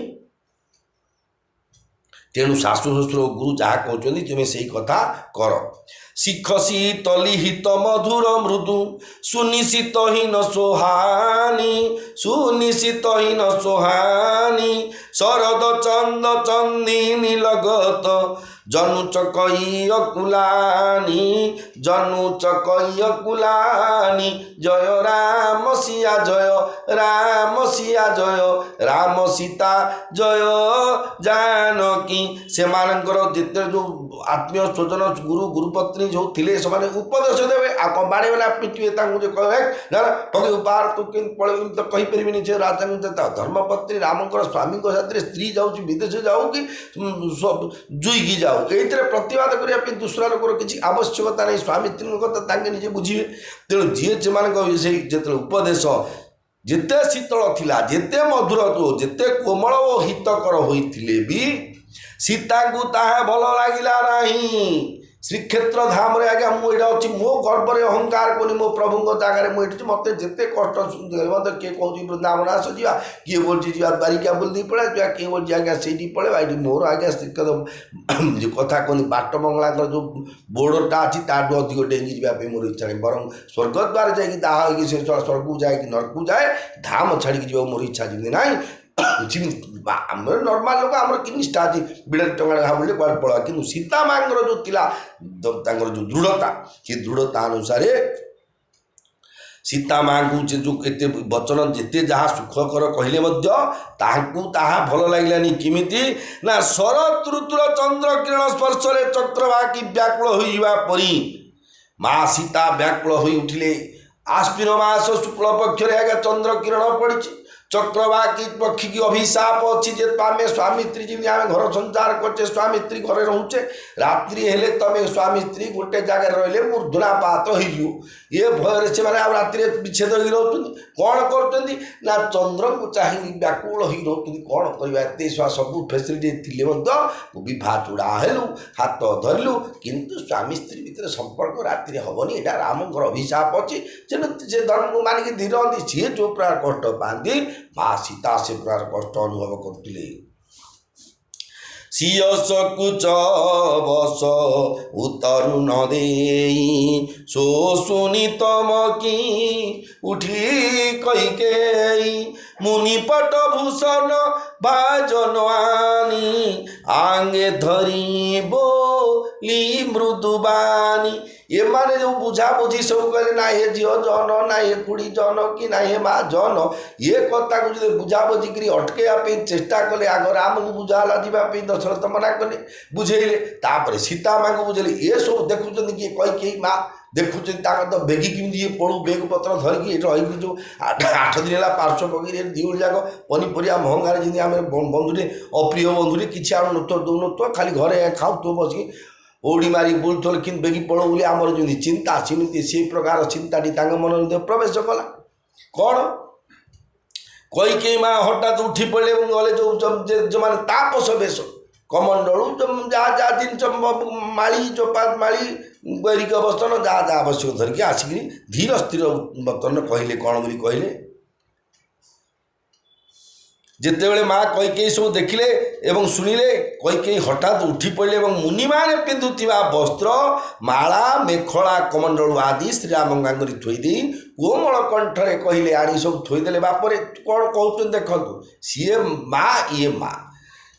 ତେଣୁ ଶାଶୁ ଶ୍ୱଶୁର ଗୁରୁ ଯାହା କହୁଛନ୍ତି ତୁମେ ସେଇ କଥା କର। ଶିଖ ଶୀତଲି ହିତ ମଧୁର ମୃଦୁ ସୁନିଶ୍ଚିତ ହୀନ ସୋହାନି ସୁନିଶ୍ଚିତ ହୀନ ସୋହାନି ଶରଦ ଚନ୍ଦ ଚନ୍ଦିନୀ ଲଗତ ଜନୁ ଚକଇୟ କୁଲାନି ଜନୁ ଚକଇୟ କୁଲାନି ଜୟ ରାମ ସିଆ ଜୟ ରାମ ସିଆ ଜୟ ରାମ ସୀତା ଜୟ ଜାନକୀ। ସେମାନଙ୍କର ଯେତେ ଯେଉଁ ଆତ୍ମୀୟ ସ୍ୱଜନ ଗୁରୁ ଗୁରୁପତ୍ନୀ ଯେଉଁ ଥିଲେ ସେମାନେ ଉପଦେଶ ଦେବେ। ଆଉ କ'ଣ ବାଡ଼େଇବେ ନା ପିଟିବେ ତାଙ୍କୁ ଯେ କହିବେ ନା ପକେଇବୁ ବାହାର ତୁ କେମିତି ପଳେଇବୁ ତ କହିପାରିବିନି। ସେ ରାଜାଙ୍କ ଧର୍ମପତ୍ନୀ ରାମଙ୍କର ସ୍ୱାମୀଙ୍କ ସାଥିରେ ସ୍ତ୍ରୀ ଯାଉଛି ବିଦେଶ ଯାଉ କି ଜୁଇକି ଯାଉ ଏଇଥିରେ ପ୍ରତିବାଦ କରିବା ପାଇଁ ଦୁସରା ଲୋକର କିଛି ଆବଶ୍ୟକତା ନାହିଁ। ସ୍ୱାମୀ ସ୍ତ୍ରୀଙ୍କ କଥା ତାଙ୍କେ ନିଜେ ବୁଝିବେ। ତେଣୁ ଯିଏ ସେମାନଙ୍କ ସେଇ ଯେତେବେଳେ ଉପଦେଶ ଯେତେ ଶୀତଳ ଥିଲା, ଯେତେ ମଧୁର ଯେତେ କୋମଳ ଓ ହିତକର ହୋଇଥିଲେ ବି ସୀତାଙ୍କୁ ତାହା ଭଲ ଲାଗିଲା ନାହିଁ। ଶ୍ରୀକ୍ଷେତ୍ର ଧାମରେ ଆଜ୍ଞା ମୁଁ ଏଇଟା ଅଛି ମୋ ଗର୍ବରେ ଅହଙ୍କାର କରୁନି ମୋ ପ୍ରଭୁଙ୍କ ଜାଗାରେ ମୁଁ ଏଠି ମୋତେ ଯେତେ କଷ୍ଟ ମୋତେ କିଏ କହୁଛି ବୃନ୍ଦାବନ ଆସ ଯିବା, କିଏ ବୋଲଛି ଯିବା ଦ୍ୱାରିକା ବୁଲି ପଳେଇବା ଯିବା, କିଏ ବୋଲଛି ଆଜ୍ଞା ସେଇଠି ପଳେଇବା। ଏଇଠି ମୋର ଆଜ୍ଞା ଶ୍ରୀକ୍ଷେତ୍ର ଯେଉଁ କଥା କହୁନି ବାଟ ମଙ୍ଗଳାଙ୍କର ଯେଉଁ ବୋର୍ଡ଼ରଟା ଅଛି ତାଠୁ ଅଧିକ ଡେଙ୍ଗି ଯିବା ପାଇଁ ମୋର ଇଚ୍ଛା ନାହିଁ। ବରଂ ସ୍ୱର୍ଗଦ୍ୱାର ଯାଇକି ଦାହ ହେଇକି ସେ ସ୍ୱର୍ଗକୁ ଯାଏ କି ନରକକୁ ଯାଏ ଧାମ ଛାଡ଼ିକି ଯିବାକୁ ମୋର ଇଚ୍ଛା ଯେମିତି ନାହିଁ। ଆମର ନର୍ମାଲ ଲୋକ ଆମର କି ନିଷ୍ଠା ଅଛି ବିଡ଼ରେ ଟଙ୍କା ଭାବିଲେ କୁଆଡ଼େ ପଳେଇବା। କିନ୍ତୁ ସୀତା ମାଙ୍କର ଯେଉଁ ଥିଲା ତାଙ୍କର ଯେଉଁ ଦୃଢ଼ତା ସେ ଦୃଢ଼ତା ଅନୁସାରେ ସୀତା ମାଙ୍କୁ ସେ ଯେଉଁ ଏତେ ବଚନ ଯେତେ ଯାହା ସୁଖକର କହିଲେ ମଧ୍ୟ ତାହାଙ୍କୁ ତାହା ଭଲ ଲାଗିଲାନି। କେମିତି ନା ଶରତ ଋତୁର ଚନ୍ଦ୍ର କିରଣ ସ୍ପର୍ଶରେ ଚକ୍ରବାକୀ ବ୍ୟାକୁଳ ହୋଇଯିବା ପରି ମା ସୀତା ବ୍ୟାକୁଳ ହୋଇ ଉଠିଲେ। ଆଶ୍ୱିନ ମାସ ଶୁକ୍ଳ ପକ୍ଷରେ ଆଜ୍ଞା ଚନ୍ଦ୍ର କିରଣ ପଡ଼ିଛି। ଚକ୍ରବାକୀ ପକ୍ଷୀ ଅଭିଶାପ ଅଛି ଯେ ଆମେ ସ୍ୱାମୀ ସ୍ତ୍ରୀ ଯେମିତି ଆମେ ଘର ସଂସାର କରୁଛେ ସ୍ୱାମୀ ସ୍ତ୍ରୀ ଘରେ ରହୁଛେ ରାତ୍ରି ହେଲେ ତମେ ସ୍ୱାମୀ ସ୍ତ୍ରୀ ଗୋଟେ ଜାଗାରେ ରହିଲେ ମୂର୍ଦ୍ଧନାପାତ ହେଇଯିବ। ଏ ଭୟରେ ସେମାନେ ଆଉ ରାତିରେ ବିଚ୍ଛେଦ ହୋଇ ରହୁଛନ୍ତି। କ'ଣ କରୁଛନ୍ତି ନା ଚନ୍ଦ୍ରକୁ ଚାହିଁକି ବ୍ୟାକୁଳ ହୋଇ ରହୁଛନ୍ତି। କ'ଣ କରିବା ଏତେ ସବୁ ଫେସିଲିଟି ଥିଲେ ମଧ୍ୟ ବିଭା ଚୂଡ଼ା ହେଲୁ ହାତ ଧରିଲୁ କିନ୍ତୁ ସ୍ୱାମୀ ସ୍ତ୍ରୀ ଭିତରେ ସମ୍ପର୍କ ରାତିରେ ହେବନି। ଏଇଟା ରାମଙ୍କର ଅଭିଶାପ ଅଛି। ତେଣୁ ସେ ଧର୍ମକୁ ମାନିକି ଧୀର ହନ୍ତି। ସିଏ ଯେଉଁ ପ୍ରକାର କଷ୍ଟ ପାଆନ୍ତି ମା ସୀତା ସେ ପ୍ରକାର କଷ୍ଟ ଅନୁଭବ କରୁଥିଲେ। ସିୟସ କୁଚ ବସ ଉତ୍ତରୁ ନ ଦେଇ ସୋ ଶୁଣି ତମକି ଉଠି କଇକେଇ ମୁନିପଟ ଭୂଷଣ ଭାଜନ ଆନି ଆଙ୍ଗେ ଧରି ବୋଲି ମୃଦୁବାନୀ। ଏମାନେ ଯେଉଁ ବୁଝାବୁଝି ସବୁ କହିଲେ ନା ଏ ଝିଅ ଜନ ନା ଏ ଖୁଡ଼ି ଜନ କି ନା ଏ ମା ଜନ ଏ କଥାକୁ ଯଦି ବୁଝାବୁଝି କରି ଅଟକେଇବା ପାଇଁ ଚେଷ୍ଟା କଲେ ଆଗ ରାମକୁ ବୁଝା ହେଲା ଯିବା ପାଇଁ ଦଶରଥ ମନା କଲେ ବୁଝେଇଲେ। ତାପରେ ସୀତା ମାଙ୍କୁ ବୁଝେଇଲେ। ଏସବୁ ଦେଖୁଛନ୍ତି କିଏ କହି କେହି ମା ଦେଖୁଛନ୍ତି ତାଙ୍କର ତ ବେଗି କେମିତି ଇଏ ପଳୁ ବେଗ ପତ୍ର ଧରିକି ଏଠି ରହିକି ଯେଉଁ 8 ଦିନ ହେଲା ପାର୍ଶ୍ୱ ପକେଇ ଦିଓଳି ଯାକ ପନିପରିବା ମହଙ୍ଗାରେ ଯେମିତି ଆମେ ବନ୍ଧୁଟେ ଅପ୍ରିୟ ବନ୍ଧୁଟେ କିଛି ଆଣୁନଥିବ ଦେଉନଥିବ ଖାଲି ଘରେ ଖାଉଥିବ ବସିକି ଓଡ଼ି ମାରି ବୁଲୁଥିବ କିନ୍ତୁ ବେଗି ପଳଉ ବୋଲି ଆମର ଯେମିତି ଚିନ୍ତା ସେମିତି ସେଇ ପ୍ରକାର ଚିନ୍ତାଟି ତାଙ୍କ ମନରେ ମଧ୍ୟ ପ୍ରବେଶ କଲା। କ'ଣ କୈକେୟୀ ମା ହଠାତ୍ ଉଠି ପଡ଼ିଲେ ଏବଂ ଗଲେ ଯେଉଁମାନେ ତାପସ ବେଶ କମଣ୍ଡଳୁ ଯାହା ଯାହା ଜିନିଷ ମାଳି ଚୋପା ମାଳି ବୈରିକ ବସ୍ତ୍ର ଯାହା ଯାହା ଆବଶ୍ୟକ ଧରିକି ଆସିକିରି ଧୀର ସ୍ଥିର ବର୍ତ୍ତମାନ କହିଲେ କ'ଣ ବୋଲି କହିଲେ। ଯେତେବେଳେ ମା କୈକେୟୀ ସବୁ ଦେଖିଲେ ଏବଂ ଶୁଣିଲେ କୈକେୟୀ ହଠାତ୍ ଉଠି ପଡ଼ିଲେ ଏବଂ ମୁନିମାନେ ପିନ୍ଧୁଥିବା ବସ୍ତ୍ର ମାଳା ମେଖଳା କମଣ୍ଡଳୁ ଆଦି ଶ୍ରୀରାମଙ୍କ ଆଗରେ ଥୋଇଦେଇ କୋମଳ କଣ୍ଠରେ କହିଲେ ଆଣି ସବୁ ଥୋଇଦେଲେ। ବାପରେ କ'ଣ କହୁଛନ୍ତି ଦେଖନ୍ତୁ, ସିଏ ମା ଇଏ ମା।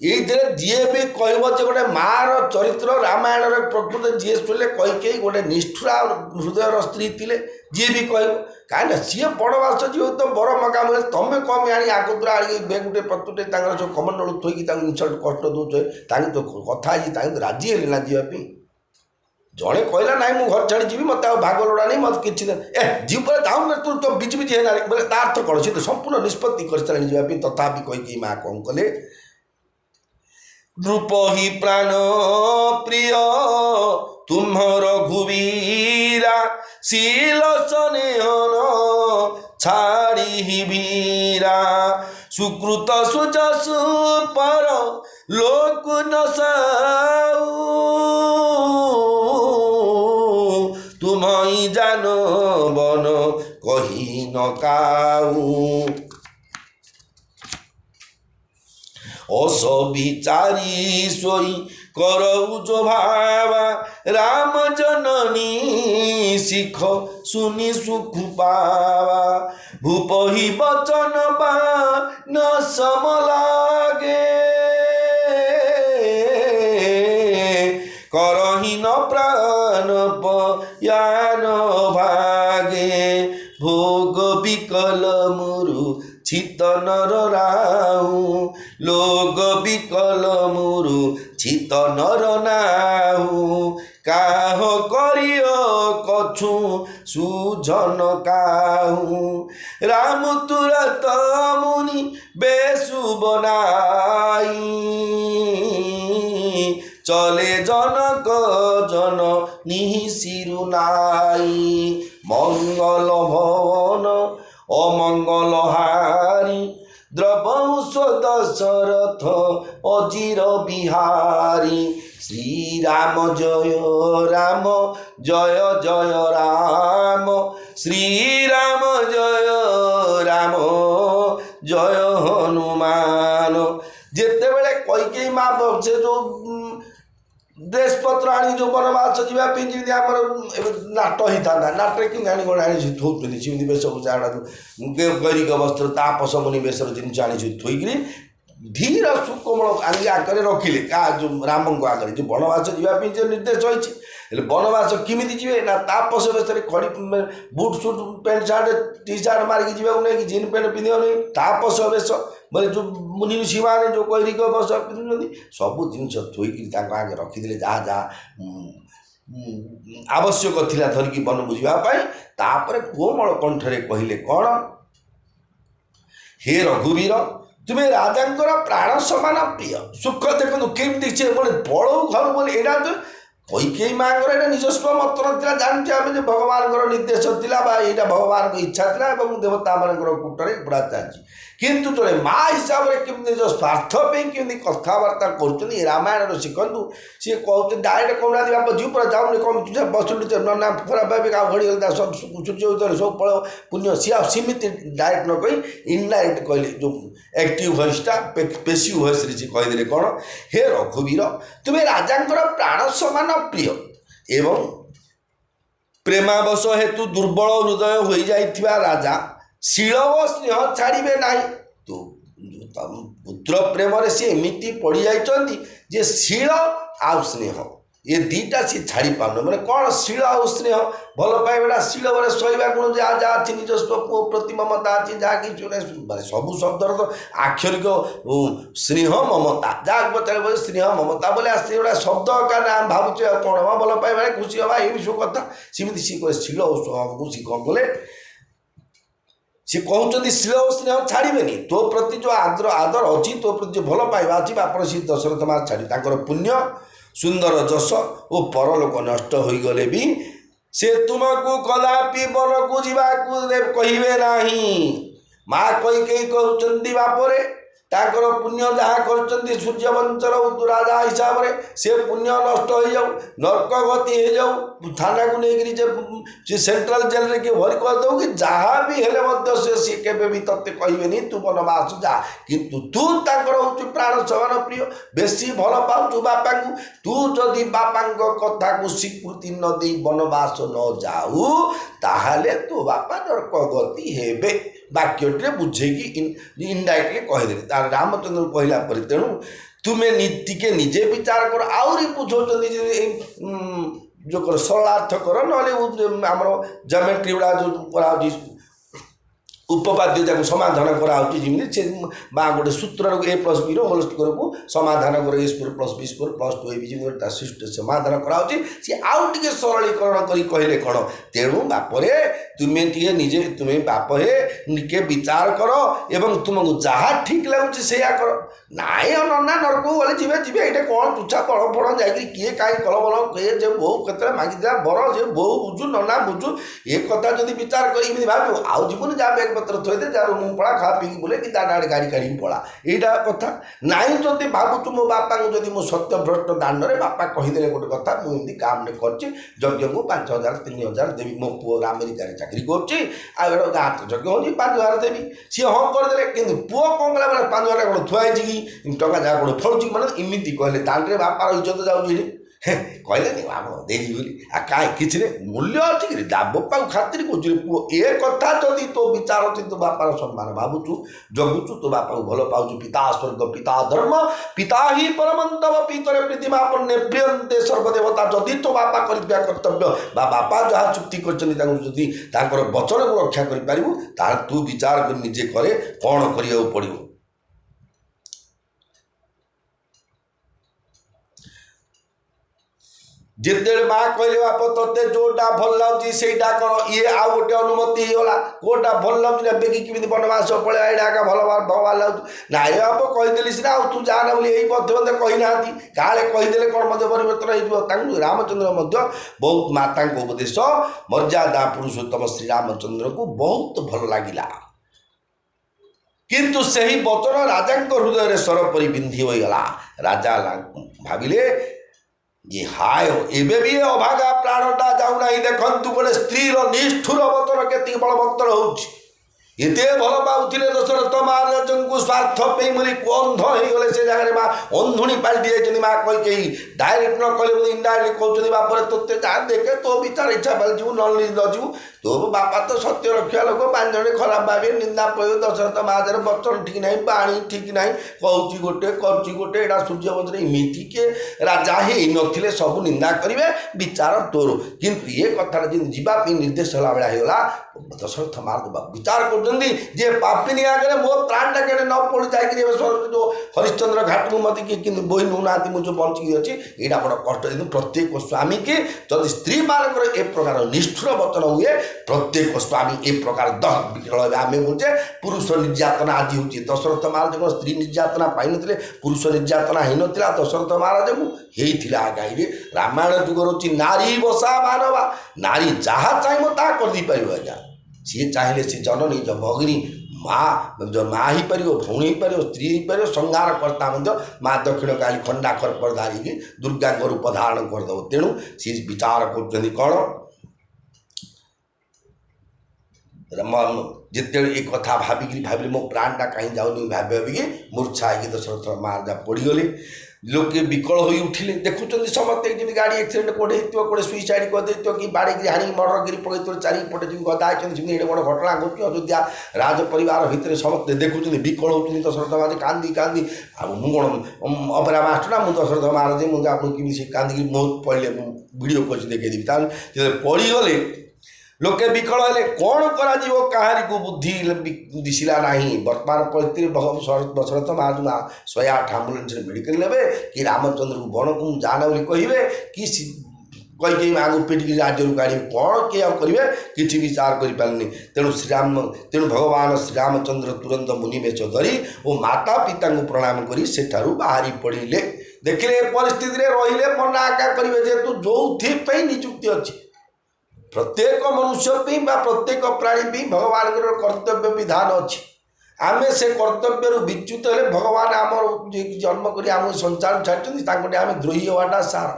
ଏଇଥିରେ ଯିଏ ବି କହିବ ଯେ ଗୋଟେ ମାଆର ଚରିତ୍ର ରାମାୟଣରେ ପ୍ରକୃତ ଯିଏ ଶୁଣିଲେ କୈକେୟୀ ଗୋଟେ ନିଷ୍ଠୁରା ହୃଦୟର ସ୍ତ୍ରୀ ଥିଲେ ଯିଏ ବି କହିବ, କାହିଁକିନା ସିଏ ବଣବାସ ଯିବ ତ ବର ମଗା ମିଳେ ତମେ କମ ଆଣି ଆଗତୁରା ଆଣିକି ବେଗୁଟେ ପତୁଟେ ତାଙ୍କର ସବୁ କମଣ୍ଡଳୁ ଥୋଇକି ତାଙ୍କୁ ଇନସଲ୍ଟ କଷ୍ଟ ଦେଉଛ। ତାଙ୍କୁ ତ କଥା ହେଇଛି ତାଙ୍କୁ ତ ରାଜି ହେଲେ ନା ଯିବା ପାଇଁ। ଜଣେ କହିଲା ନାଇଁ ମୁଁ ଘର ଛାଡ଼ି ଯିବି ମୋତେ ଆଉ ଭାଗ ଲୋଡ଼ା ନାହିଁ ମୋତେ କିଛି ଯିବ ପରେ ଯାଉ ତୁ ତ ବିଜି ବିଜି ହେଲାଣି ବୋଲେ ତା ଅର୍ଥ କ'ଣ ସେ ତ ସମ୍ପୂର୍ଣ୍ଣ ନିଷ୍ପତ୍ତି କରିସାରିଲାଣି ଯିବା ପାଇଁ। ତଥାପି କୈକେୟୀ ମା କ'ଣ କଲେ, ନୃପ ହି ପ୍ରାଣ ପ୍ରିୟ ତୁମ୍ଭର ଘୁବୀରା ଶୀଳ ସ୍ନେହନ ଛାଡ଼ି ବୀରା ସୁକୃତ ସୁଜସୁ ପର ଲୋକ ନ ସାଉ ତୁମଇ ଜାନ ବନ କହି ନ କାଉ অসবিচারি সই করৌজ ভাবা রাম জননী শিখ শুনি সুখ পাবা ভূপহি বচন বা ন সমলাগে করহীন প্রাণ পয়ান ভাগে ভোগ বিকল মুরু চিতনর রাহু লোক বিকল মুরু চিতনর নাহু কাহ করিও কছু সুজন কাহু রাম তুরত মুনি বেশু বনাই চলে জনক জন নিহিসিরু নাই মঙ্গল ভবন অমঙ্গল হারি দ্রবংশ দশরথ অজির বিহারী শ্রীরাম জয় জয় রাম শ্রীরাম জয় রাম জয় হনুমান। যেତେବେଳେ କୈକେୟୀ ମା ସେ ଯେଉଁ ଡ୍ରେସ୍ ପତ୍ର ଆଣି ଯେଉଁ ବନବାସ ଯିବା ପାଇଁ ଯେମିତି ଆମର ଏବେ ନାଟ ହେଇଥାନ୍ତା ନାଟରେ କେମିତି ଆଣି କ'ଣ ଆଣି ଥୋଉଛନ୍ତି ସେମିତି ବେଶକୁ ଗୈରିକ ବସ୍ତ୍ର ତାପସ ମୁନି ବେଶର ଜିନିଷ ଆଣି ଥୋଇକିରି ଧୀର ସୁକୋମଳ ଆଣିକି ଆଗରେ ରଖିଲେ କାହା ଯେଉଁ ରାମଙ୍କ ଆଗରେ ଯେଉଁ ବନବାସ ଯିବା ପାଇଁ ଯେଉଁ ନିର୍ଦ୍ଦେଶ ହୋଇଛି। ହେଲେ ବନବାସ କେମିତି ଯିବେ ନା ତାପସ ବେଶରେ ଖଡ଼ି boot suit pant shirt T shirt ମାରିକି ଯିବାକୁ ନାହିଁ କି ଜିନ୍ ପ୍ୟାଣ୍ଟ ପିନ୍ଧିବ ନାହିଁ। ତାପସ ବେଶ ବୋଲେ ଯେଉଁ ମୁନି ଋଷିମାନେ ଯେଉଁ କୈରିକ ବସ ପିନ୍ଧୁଛନ୍ତି ସବୁ ଜିନିଷ ଥୋଇକିରି ତାଙ୍କ ଆଗରେ ରଖିଦେଲେ ଯାହା ଯାହା ଆବଶ୍ୟକ ଥିଲା ଧରିକି ବନକୁ ଯିବା ପାଇଁ। ତାପରେ କୋମଳ କଣ୍ଠରେ କହିଲେ କ'ଣ, ହେ ରଘୁବୀର ତୁମେ ରାଜାଙ୍କର ପ୍ରାଣ ସମାନ ପ୍ରିୟ ସୁଖ ଦେଖନ୍ତୁ କେମିତି ସେ ବୋଲେ ପଳଉ ଘରୁ ବୋଲି ଏଇଟା କୈକେୟୀ ମାଙ୍କର ଏଇଟା ନିଜସ୍ୱ ମତ ନଥିଲା। ଜାଣିଛେ ଆମେ ଯେ ଭଗବାନଙ୍କର ନିର୍ଦ୍ଦେଶ ଥିଲା ବା ଏଇଟା ଭଗବାନଙ୍କ ଇଚ୍ଛା ଥିଲା ଏବଂ ଦେବତାମାନଙ୍କର କୂଟରେ ପୁରା ଚାଲିଛି। କିନ୍ତୁ ଜଣେ ମା ହିସାବରେ କେମିତି ନିଜ ସ୍ୱାର୍ଥ ପାଇଁ କେମିତି କଥାବାର୍ତ୍ତା କରୁଛନ୍ତି ଏ ରାମାୟଣର ଶିଖନ୍ତୁ। ସିଏ କହୁଛନ୍ତି ଡାଇରେକ୍ଟ କହୁନାହାନ୍ତି ବାପ ଯିବୁ ପୁରା ଯାଉନି କମ ବସୁନି ନା ପୁରା ଭାବିକ ଆଉ ଘଡ଼ିଗଲେ ସବୁ ସୂର୍ଯ୍ୟ ଭିତରେ ସବୁ ପଳେଇବ ପୁଣ୍ୟ ସିଏ ଆଉ ସେମିତି ଡାଇରେକ୍ଟ ନ କହି ଇନଡାଇରେକ୍ଟ କହିଲେ ଯେଉଁ ଆକ୍ଟିଭ ଭଏସ୍ଟା ପେସିଭ ଭଏସ୍ରେ ସିଏ କହିଦେଲେ କ'ଣ, ହେ ରଘୁବୀର ତୁମେ ରାଜାଙ୍କର ପ୍ରାଣ ସମାନ ପ୍ରିୟ ଏବଂ ପ୍ରେମାବଶ ହେତୁ ଦୁର୍ବଳ ହୃଦୟ ହୋଇଯାଇଥିବା ରାଜା ଶିଳ ଓ ସ୍ନେହ ଛାଡ଼ିବେ ନାହିଁ। ପୁତ୍ର ପ୍ରେମରେ ସିଏ ଏମିତି ପଡ଼ିଯାଇଛନ୍ତି ଯେ ଶିଳ ଆଉ ସ୍ନେହ ये दीटा सी छाड़ी पार मैंने कौन शील आ स्नेह भल पाइबा शील बोले सहवा गुण जहाँ जहाँ अच्छी निज पुओ प्रति ममता अच्छी जहाँ कि माने सबू शब्दर तो आक्षरिक स्नेह ममता जहाँ पचारे स्नेह ममता बोले आसगुड़ा शब्द का नाम भावुचे कौन हाँ भल पाइबा खुशी हवा ये सब कथा सेमती सी कहे शील को सी कौन बोले सी कहते शील स्नेह छाड़े तो प्रति जो आदर आदर अच्छी तो प्रति जो भल पाइबा अच्छी बापर सी दशरथ महाराज छाड़ी पुण्य सुंदर जश और परलोक नष्ट हो गले भी से तुमको कदापि वन को जावाकू कहे ना माँ कई कई कहते बापरे ताकर पुण्य जहाँ कर सूर्यवंशर राजा हिसाब से पुण्य नष्ट हो जाऊ नर्क गति हो जाऊ थाना को लेकिन सेंट्रल जेल रे किए भरी करदे कि जहाँ भी हेले सी केवे तत्ते कहे तू बनवास जा किंतु तू हूँ प्राण समान प्रिय बेसी भल पाऊ बापा को तू जदि बापा कथा को स्वीकृति न दे बनवास न जाऊ ताहले तो बापा नर्क गति हेबे वाक्यटे बुझेकी इनडायरेक्टली कहीदेली तार रामचंद्र कहला पर तेणु तुम्हें टिके निजे विचार कर आहरी बुझाऊँ जो कर सरलार्थ कर ना आम जोमेट्री गुड़ा जो कराऊँ उपपाद्य जब समाधान कराऊँगी जमी से गोटे सूत्र A plus B whole square को समाधान कर A square plus B square plus 2 A सिस्ट समाधान कराऊँगी सी आउ टे सरलीकरण कर कहले कौन तेणु बापरे तुम्हें टे निजे तुम्हें बापे निके विचार कर एवं तुमको जहाँ ठीक लगुच से कर नाई नना नरक गले जी ये कौन तुछा तल फड़ जा किए कहीं कल बल किए जे बो के मागिदा बर जे बो बुझु नना बुझु ये कथा जब विचार कर भाव आउ जीवन जहाँ बैग पत्र थोदे जार मुँह पड़ा खा पी बोले कि दाना गाड़ी काढ़ी पड़ा यहाँ कथा नाई जब भावुँ मो बापा को जब मो सत्य भ्रष्ट दांड में बापा कहीदे गोटे कथा मुझे काम कर यज्ञ को 5,000 3,000 देवी मो पुओ अमेरिकार चाकरी कर गाँ तो यज्ञ हो 5,000 देवी सी हाँ करदे कि पुओ कौन कला मैंने 5,000 कौन थुआई कि टका जहाँ कौन फलुची मैंने इमती कहले दांड में बापार इज्जत जाऊँगी कहले आम देवी बोली आ कहीं किसी मूल्य अच्छी कि बापा खातिर कहे पुओ ए कथा जदि तो विचार अच्छे तो बापार सम्मान भावुचु जगुचु तो बापा को भल पाचु पिता स्वर्ग पिता धर्म पिता ही परमंतव पितरे प्रीतिमापन्ने प्रियंते सर्वदेवता जदि तो बापा कर कर्तव्य बापा जहाँ चुक्ति कर वचन को रक्षा कर तू विचार कर निजे करे कौन करिया पड़ो जिते माँ कहले बाप ते जोटा भल लगे से कर ये आउ गोटे अनुमति होगा कोटा भल लगे बेगी किमी बनवास पड़े यहाँ भल भगवान लगे नाई बाप कहीदेली सीना तू जाना बोली यही मध्य कही ना काले कहीदे कौन मध्य परिवर्तन हो रामचंद्र बहुत माता उपदेश मर्यादा पुरुषोत्तम श्री रामचंद्र को बहुत भल लगिला किंतु सही वचन राजा हृदय स्वर परि बिंधी होगला राजा भाविले ये हाय एबे भी अभागा प्राणटा जाऊना देखु गोटे स्त्री निष्ठुर वचन के बलवत्तर होते भल पाते दशरथ महाराज को स्वार्थ पे बोली अंध हो से जगह माँ अंधुणी पाल्टी जाती माँ कही डायरेक्ट न कहले इनडायरेक्ट कहते बापर तोते जहाँ देखे तो विचार इच्छा पालू नजीबू तो बापा तो सत्य रक्षा लोक 5 जन खराब भावे निंदा पड़े दशरथ महाराज वचन ठीक ना पानी ठीक ना कहूँ गोटे कर गोटे यहाँ सूर्यवंश इमिति के राजा ही नथिले सब निंदा करेंगे विचार तोर किंतु ये कथा जावाई निर्देश होला बेला दशरथ महाराज विचार कर पापिनी आगे मो प्राणटा के न पड़ जाए जो हरिश्चंद्र घाट को मत कि बोही नौना मुझे बंचिकी अच्छी यहाँ बड़ा कष्ट प्रत्येक स्वामी के जदि स्त्री मानक ए प्रकार निष्ठुर वचन हुए प्रत्येक स्वामी ए प्रकार दह विकल आम बोलचे पुरुष निर्यातना आज हूँ दशरथ महाराज को स्त्री निर्यातना पाई नथिले पुरुष निर्यातना हो नाला दशरथ महाराज को होता कहीं रामायण जुगर होची नारी बसा मानवा नारी जहाँ चाहिए ता कर पार आज्ञा सी चाहिए सी जननी जो भगिनी माँ जो माँ ही पार भौणी हो पार स्त्री हो पार संहार कर्ता माँ दक्षिण काली खंडा खरपर धारिकी दुर्गा रूप धारण करदेव तेणु सी विचार कर कौन जिते एक कथा भाविकी भाविले मो प्राणटा कहीं जाऊनी भावी मूर्छा है दशरथ महाराजा पड़गले लोके विकल हो उठिले देखुं समस्ते जमी गाड़ी एक्सीडेंट कौटे कौटे सुइसाइड करदे कि बाड़ी हाणी मर्डर गिरी पकड़ चारिपटे जी गदा जमी बड़ घटना घटू अयोध्या राज परिवार भितर समस्ते देखुं विकल होती दशरथ महाराज कांदी कांदी मु कौन अपेरा मास्टर ना मुझे दशरथ महाराज मुझे आपको कि कांदी बहुत पढ़ले वीडियो कर देखी पढ़ीगले लोके विकल हेले कौन करा कहारी को बुद्धि दिशिला नहीं वर्तमान परिस्थिति दशरथ महाराज 108 आम्बुलेंस मेडिकल नेबे कि रामचंद्र को बन को जाना बोली कहे कि कई माँ को पिटिक राज्य गाड़ी कौन किए करेंगे किसी विचार करें तेणु श्रीराम तेणु भगवान श्रीरामचंद्र तुरंत मुनिवेश धरी और माता पिता को प्रणाम कर सेठारू बाहरी पड़े देखिले परिस्थिति रही मना आका करेंगे जेहेतु जो थी निजुक्ति अच्छी प्रत्येक मनुष्य प्रत्येक प्राणी भगवान कर्तव्य विधान अच्छी आम से कर्तव्य विच्युत हेले भगवान आम जन्म कर आम संसार छाड़ी आम द्रोही हवाटा सार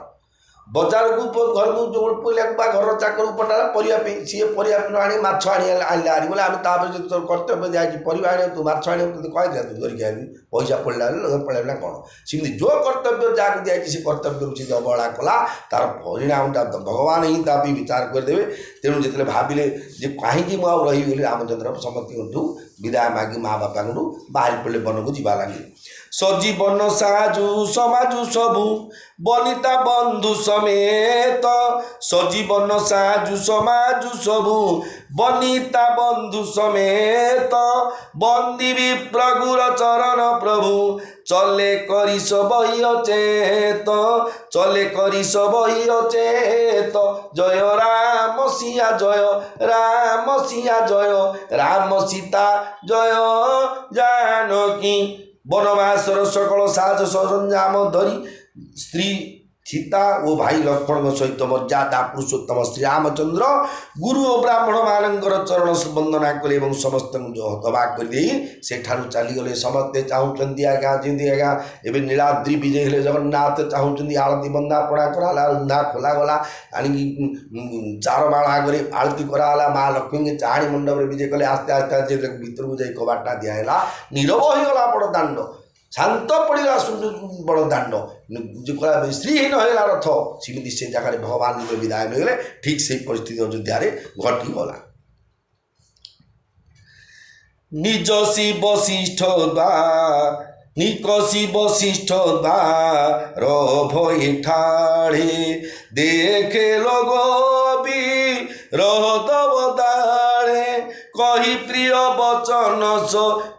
बजार को घर को जो पहले घर चाकर पटा पर सी पर आनी माछ आनला बोले आम कर्तव्य दिखाई पर आने तू माछ आने कह तू धरिक आनी पैसा पड़ा पड़ा ना कौन सेमती जो कर्तव्य जहाँ दिखाई से कर्तव्य से अवहेला कला तार परिणामटा भगवान ही तापी विचार करदे तेणु जिते भाविले कहीं मुझे रही रामचंद्र समस्त विदाय मागी माँ बापा बाहरी पड़े वन को जीवा लगे सजीवन साजु समाजु सबु बनिता बंधु समेत सजीवन साजु समाजु सबु बनिता बंधु समेत बंदी विप्रगुर चरण प्रभु चले करी सबई अचेत चले करी सबई अचेत जय राम सिया जय राम सिया जय राम सीता जय जानकी वनवासर सकल साज सरंजाम धरी स्त्री सीता और भाई लक्ष्मण सहित मर्यादा पुरुषोत्तम श्री रामचंद्र गुरु और ब्राह्मण मानकर चरण वंदना कले समस्त जो हतभा कर चलीगले समस्ते चाहते आज्ञा जमी आज्ञा एवं नीलाद्रि विजय हेले जगन्नाथ चाहते आलती बंदापणा कराला रुंधा खोलागला आनी चार माण आगे आलती कराला माँ लक्ष्मी चाणी मंडप विजय कले आस्ते आस्ते आस्ते भीतर को जाए कबाटा दिहला नीरव होगला बड़ दाण्ड शांत पड़ा बड़ दाण्ड श्रीहीन होगा रथ सेमती से जगह भगवान विदाय नहीं ठीक से परिस्थिति अयोध्या घटीगला निज शिव वशिष्ठ निकसी वशिष्ठ द्वार भय ठाड़े देखे लोगो भी रहदे कही प्रिय वचन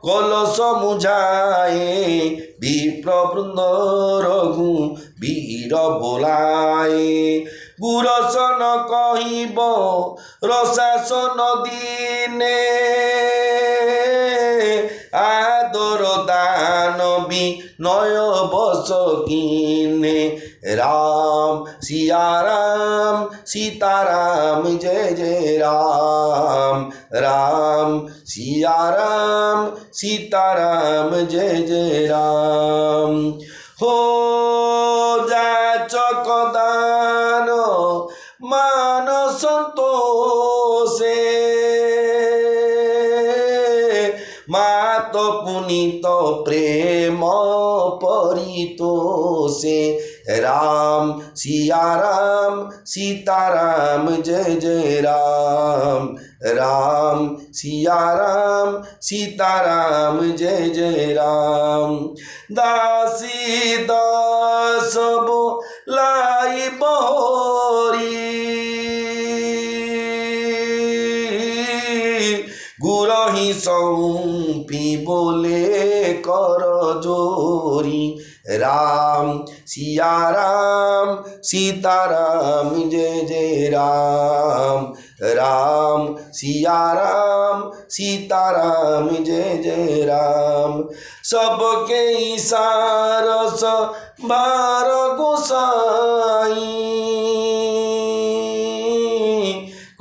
कलश मुझाए विप्रवृंद रघु वीर बोलाए गुरसन कहिब रसासन दीने आदर दानवी नय बस कीने राम सिया राम सीताराम जय जय राम राम सिया राम सीताराम जय जय राम हो जाचक दान मान संतोषे मात पुनीत प्रेम परितोषे राम सिया राम सीताराम जय जय राम राम सिया राम सीताराम जय जय राम दासी दास लाई बहोरी गुरही सौंपी बोले कर जोरी राम सिया राम सीताराम जय जय राम राम सिया राम सीताराम जय जय राम सबके ईसारस बार गोसाई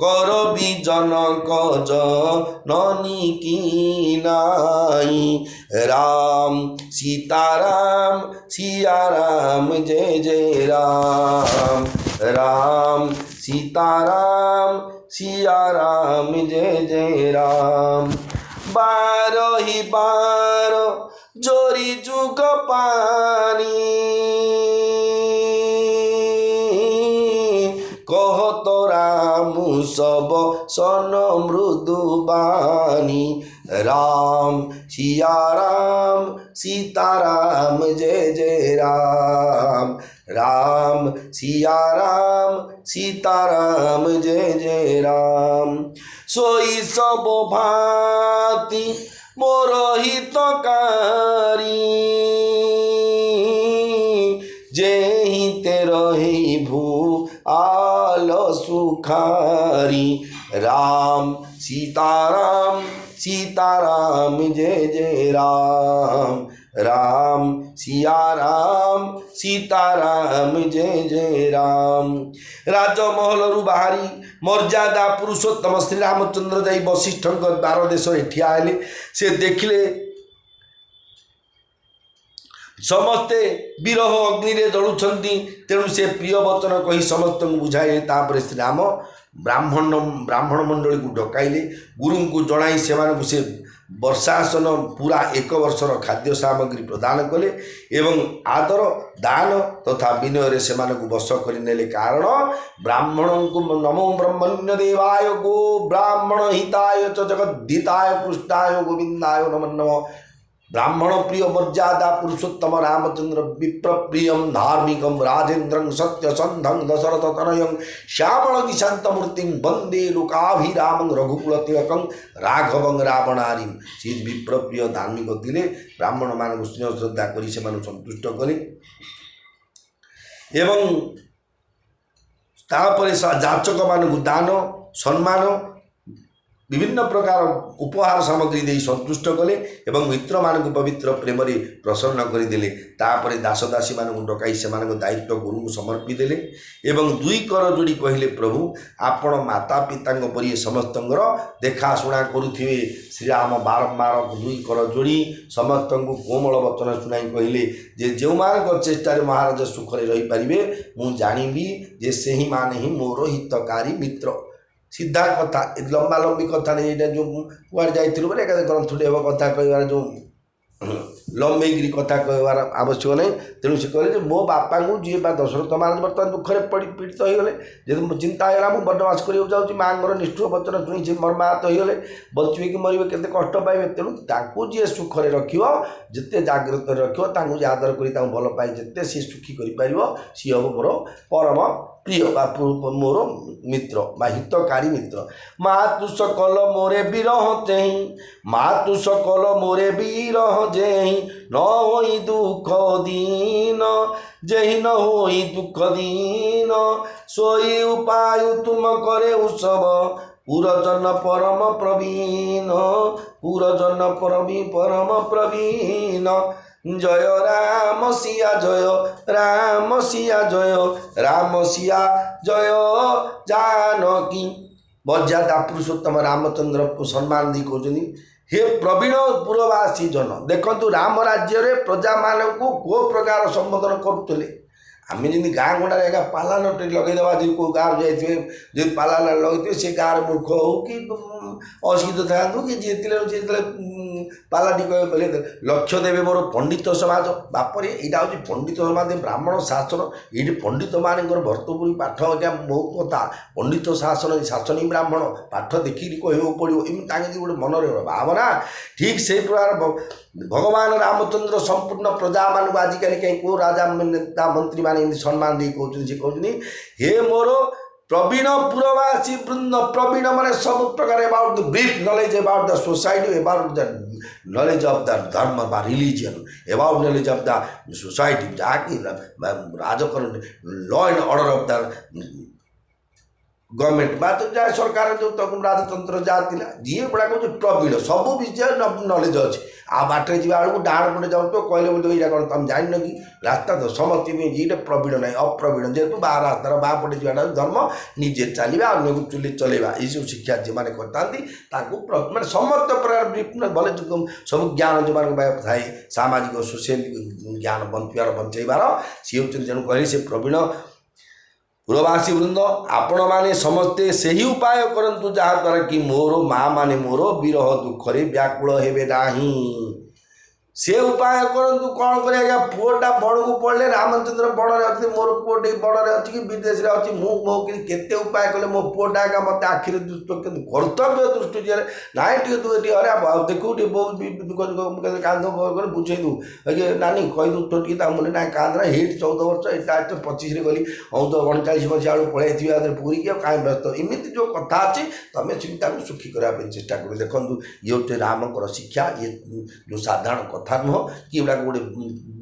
कर भी जनक जननी की नाई राम सीताराम सिया राम जय जय राम राम सीताराम सिया राम जय जय राम बार ही बार जोरी जुग पानी कहत राम सब सन मृदुबानी राम सिया राम सीताराम जय जय राम राम सिया राम सीताराम जय जय राम सोई सब भांति मोर हितकारी जेहि ते रही भू आल सुखारी राम सीताराम सीताराम जय जय राम राम सिया राम सीताराम जय जय राम राजमहल बाहरी मर्यादा पुरुषोत्तम श्री रामचंद्र जाई वशिष्ठ द्वार देश ठिया हेले से देखिले समस्ते विरह अग्नि रे जलुछंती तेणु से प्रिय वचन कही समस्त बुझाइले तापर श्री राम ब्राह्मण मंडली को डकाइले गुरु को जणाई से वर्षासन पूरा एक वर्षर खाद्य सामग्री प्रदान कले एवं आदर दान तथा विनय से वश करने कारण ब्राह्मण को नमो ब्रह्मण्य देवाय गो ब्राह्मण हिताय च जगद्धिताय पृष्ठाय गोविंदाय नमो नमः ब्राह्मण प्रिय मर्यादा पुरुषोत्तम रामचंद्र विप्र प्रियम धार्मिकम राजेन्द्रं सत्यसंधं दशरथ तनयं श्यामल शांतमूर्ति वंदे लोकाभिरामं रघुकुल तिलकं राघवं रावणारी से विप्र प्रिय धार्मिक दिले ब्राह्मण मान स्नेह श्रद्धा कर संतुष्ट कले एवं तापर जाचक मान दान सम्मान विभिन्न प्रकार उपहार सामग्री दे संतुष्ट कले एवं मित्र मान पवित्र प्रेम प्रसन्न करदे तापर दासदासी मान डकाई से दायित्व गुरु को समर्पी देले एवं दुई कर जोड़ी कहले प्रभु आपण माता पिता परि समस्त देखाशुणा करुथिबे श्रीराम बारंबार दुई कर जोड़ी समस्त को कोमल वचन शुणाई कहले जे जो मान चेष्टा महाराज सुखरे रही पारिबे मु जानिबी जे सेही माने ही मोर हितकारी मित्र सीधा कथा लंबा लंबी कथा नहीं ये जो कुआड़े जाइलु बोले ग्रंथुटे हे कथा कहार जो लंबेगिरी कथा कहबार आवश्यक नहीं तेणु से कहले मो बापा को जी बा दशरथ महाराज बर्तमान दुख में पीड़ित हो गले जब चिंता है मुझे बनवास कर जाऊँगी माँ निष्ठुर वचन शुणी से मर्माहत हो गले बचे कि मरवे के कष्ट पाइबे तेणु जी सुखरे रखते जागृत रखा आदर कर भल पाई जिते सी सुखी कर सी हम मोर परम प्रिय मोर मित्र बा हितकारी मित्र मातु सकल मोरे विरह चेहि मातु सकल मोरे विरह जेहि न होई दुख दीन जेहि न होई दुख दीन सोई उपाय तुम करे उत्सव पुरजन परम प्रवीण पुरजन परम प्रवीण जय राम सिया जय राम सिया जय राम सिया जय जानकी मर्यादा पुरुषोत्तम रामचंद्र को सम्मान दी कहते हे प्रवीण पुरवासी जन देखु राम राज्य रे प्रजा मान को प्रकार संबोधन करुले आम जमी गाँ गंडार एका पालान लगेदेवा जो कौ गाँव जाइए जो पालान लगे से गाँव मूर्ख हो कि अशिक्षित था कि जी पालाटी कहे लक्ष्य देवे मोर पंडित समाज बापर यहाँ हूँ पंडित समाज ब्राह्मण शासन ये पंडित मान भर्तपुरी पाठ क्या मो कथा पंडित शासन शासनी ब्राह्मण पाठ देखिक कहू पड़ो एमती गोटे मनरे भावना ठीक से प्रकार भगवान रामचंद्र संपूर्ण प्रजा मान आजिकल कहीं कौ राजा नेता मंत्री मान सम्मान दे कहते हे मोर प्रवीण पुरवासी वृंद प्रवीण माने सब प्रकार about the brief knowledge about the society about the knowledge of the dharma बा religion about knowledge of the society जहाँकि राजकरण law and order of the government बा तो जहाँ सरकार जो तक राजतंत्र जहाँ थी जी गुड़ा कह प्रवीण सब विषय नॉलेज अच्छे आ बाटे जी बेलू डाण पटे जाऊ तो कहले बोलते यहाँ कौन तुम जान कि रास्ता तो समस्त ये प्रवीण ना अप्रवीण जेहतु बा रास्तार बा पटे जाटा धर्म निजे चलवा अन्य को चुले चलवा ये सब शिक्षा जो मैंने करता मैं समस्त प्रकार भले सब ज्ञान जो मान थाए सामाजिक सोशल ज्ञान बंचार बंचाइबार सी हूँ तेणु कहले से प्रवीण पुरवासी वृंद आपण माने समस्ते सही उपाय करंतु जहाँ द्वारा कि मोर माँ माने मोर विरह दुखरे व्याकुल हेबे नाही से उपाय करूँ कौन कर आज्ञा पुआटा बड़ को पढ़ले रामचंद्र बड़े अच्छे मोर पुटे बड़े अच्छी कि विदेश में अच्छी मुझे उपाय कले मो पुआटा आज्ञा मत आखिर दुष्ट कि कर्तव्य दृष्टि नाई टे तू ये अरे देखू बहुत कांद बुझे दू नानी कहीदू तो टे मुझे ना कांदरा हिट 14 वर्ष एटा 25 गली हूँ तो 39 मसीहा पलि पूरी की कहीं व्यस्त इमित जो कथा अच्छी तुम चिंता को सुखी करने चेष्टा कर देखूँ ये गोटे रामकर शिक्षा ये जो साधारण कथा नुह कि गोटे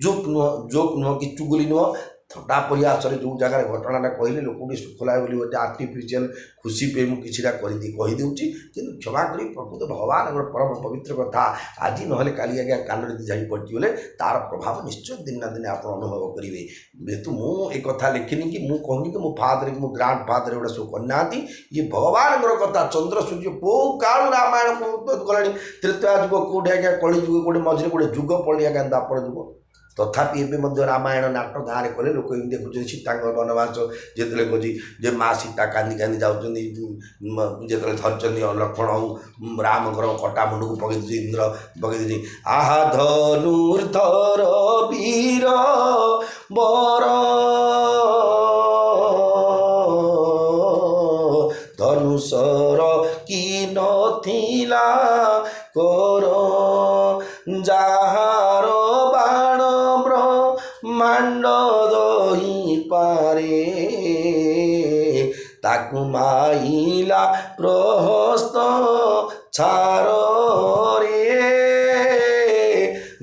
जोक नुह कि चुगली नुह थटा प्रयास जो जगह घटना कहले लोक भी सुख लगे गोटे आर्टिफिशियल खुशी पे मुझे कहीदे कि क्षमा करी प्रकृत भगवान गोटे परम पवित्र कथा आज ना काली आज्ञा कान झाड़ी पड़गले तार प्रभाव निश्चय दिन ना दिन आप अनुभव करेंगे जेहेतु मुझे कथा लिखिनी कि मुझे कहूनी कि मो फादर मो ग्रांड फादर एगुड़ा सब करना ये भगवान कथा चंद्र सूर्य कौ काल रामायण गला त्रेता जुग कौटे आज्ञा कली जुग गोटे मझे गोटे जुग पड़ी आज्ञा द्वापर जुग तथापि एवं रामायण नाटक गाँव में कले लोक देखुं सीता वनवास जो कहे जे माँ सीता कांदी कांदी जाऊँ जो धरती लक्ष्मण हूँ राम कटा मुंड को पकई इंद्र पकई आहा धनुर्धर वीर बर धनुषर कि नथिला कर जार बाण ब्रह्मांड दही पारे ताकु माइला प्रहस्त छार रे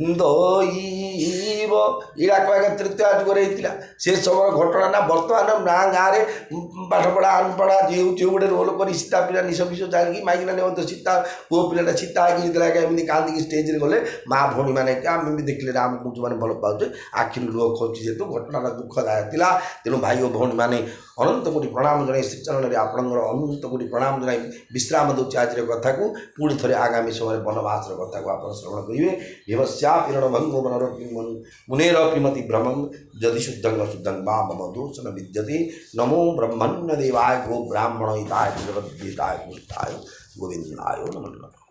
दैव इड़ा कह तृतीय जुगर होता से समय घटना ना बर्तमान ना गाँव में पाठपढ़ा अनपढ़ा जो गोटे रोल कर सीता पिला निश विष जान माइकिना ने सीता पु पिलाटा सीता आगे कांदी स्टेज रे गले माँ भौणी मैंने आम भी देखले राम को जो मैंने भल पाचे आखिर लुह खसी जेहतु घटना दुखदायक था तेणु भाई और भौणी मैंने अनंत कोटि प्रणाम जन श्रीचरण में आपंकर अनंत कोटि प्रणाम जन विश्राम दूसरी आज कथा को पुणी थे आगामी समय वनवास कथा को आप श्रवण करेंगे भीमस्या पिरण भंगो मन मुनेरपि मति भ्रमं यदि शुद्धं शुद्धं वा मम दोषन विद्यते नमो ब्रह्मण्य देवाय गो ब्राह्मण हिताय जगद्गीताय गोविंदाय नमो नमः।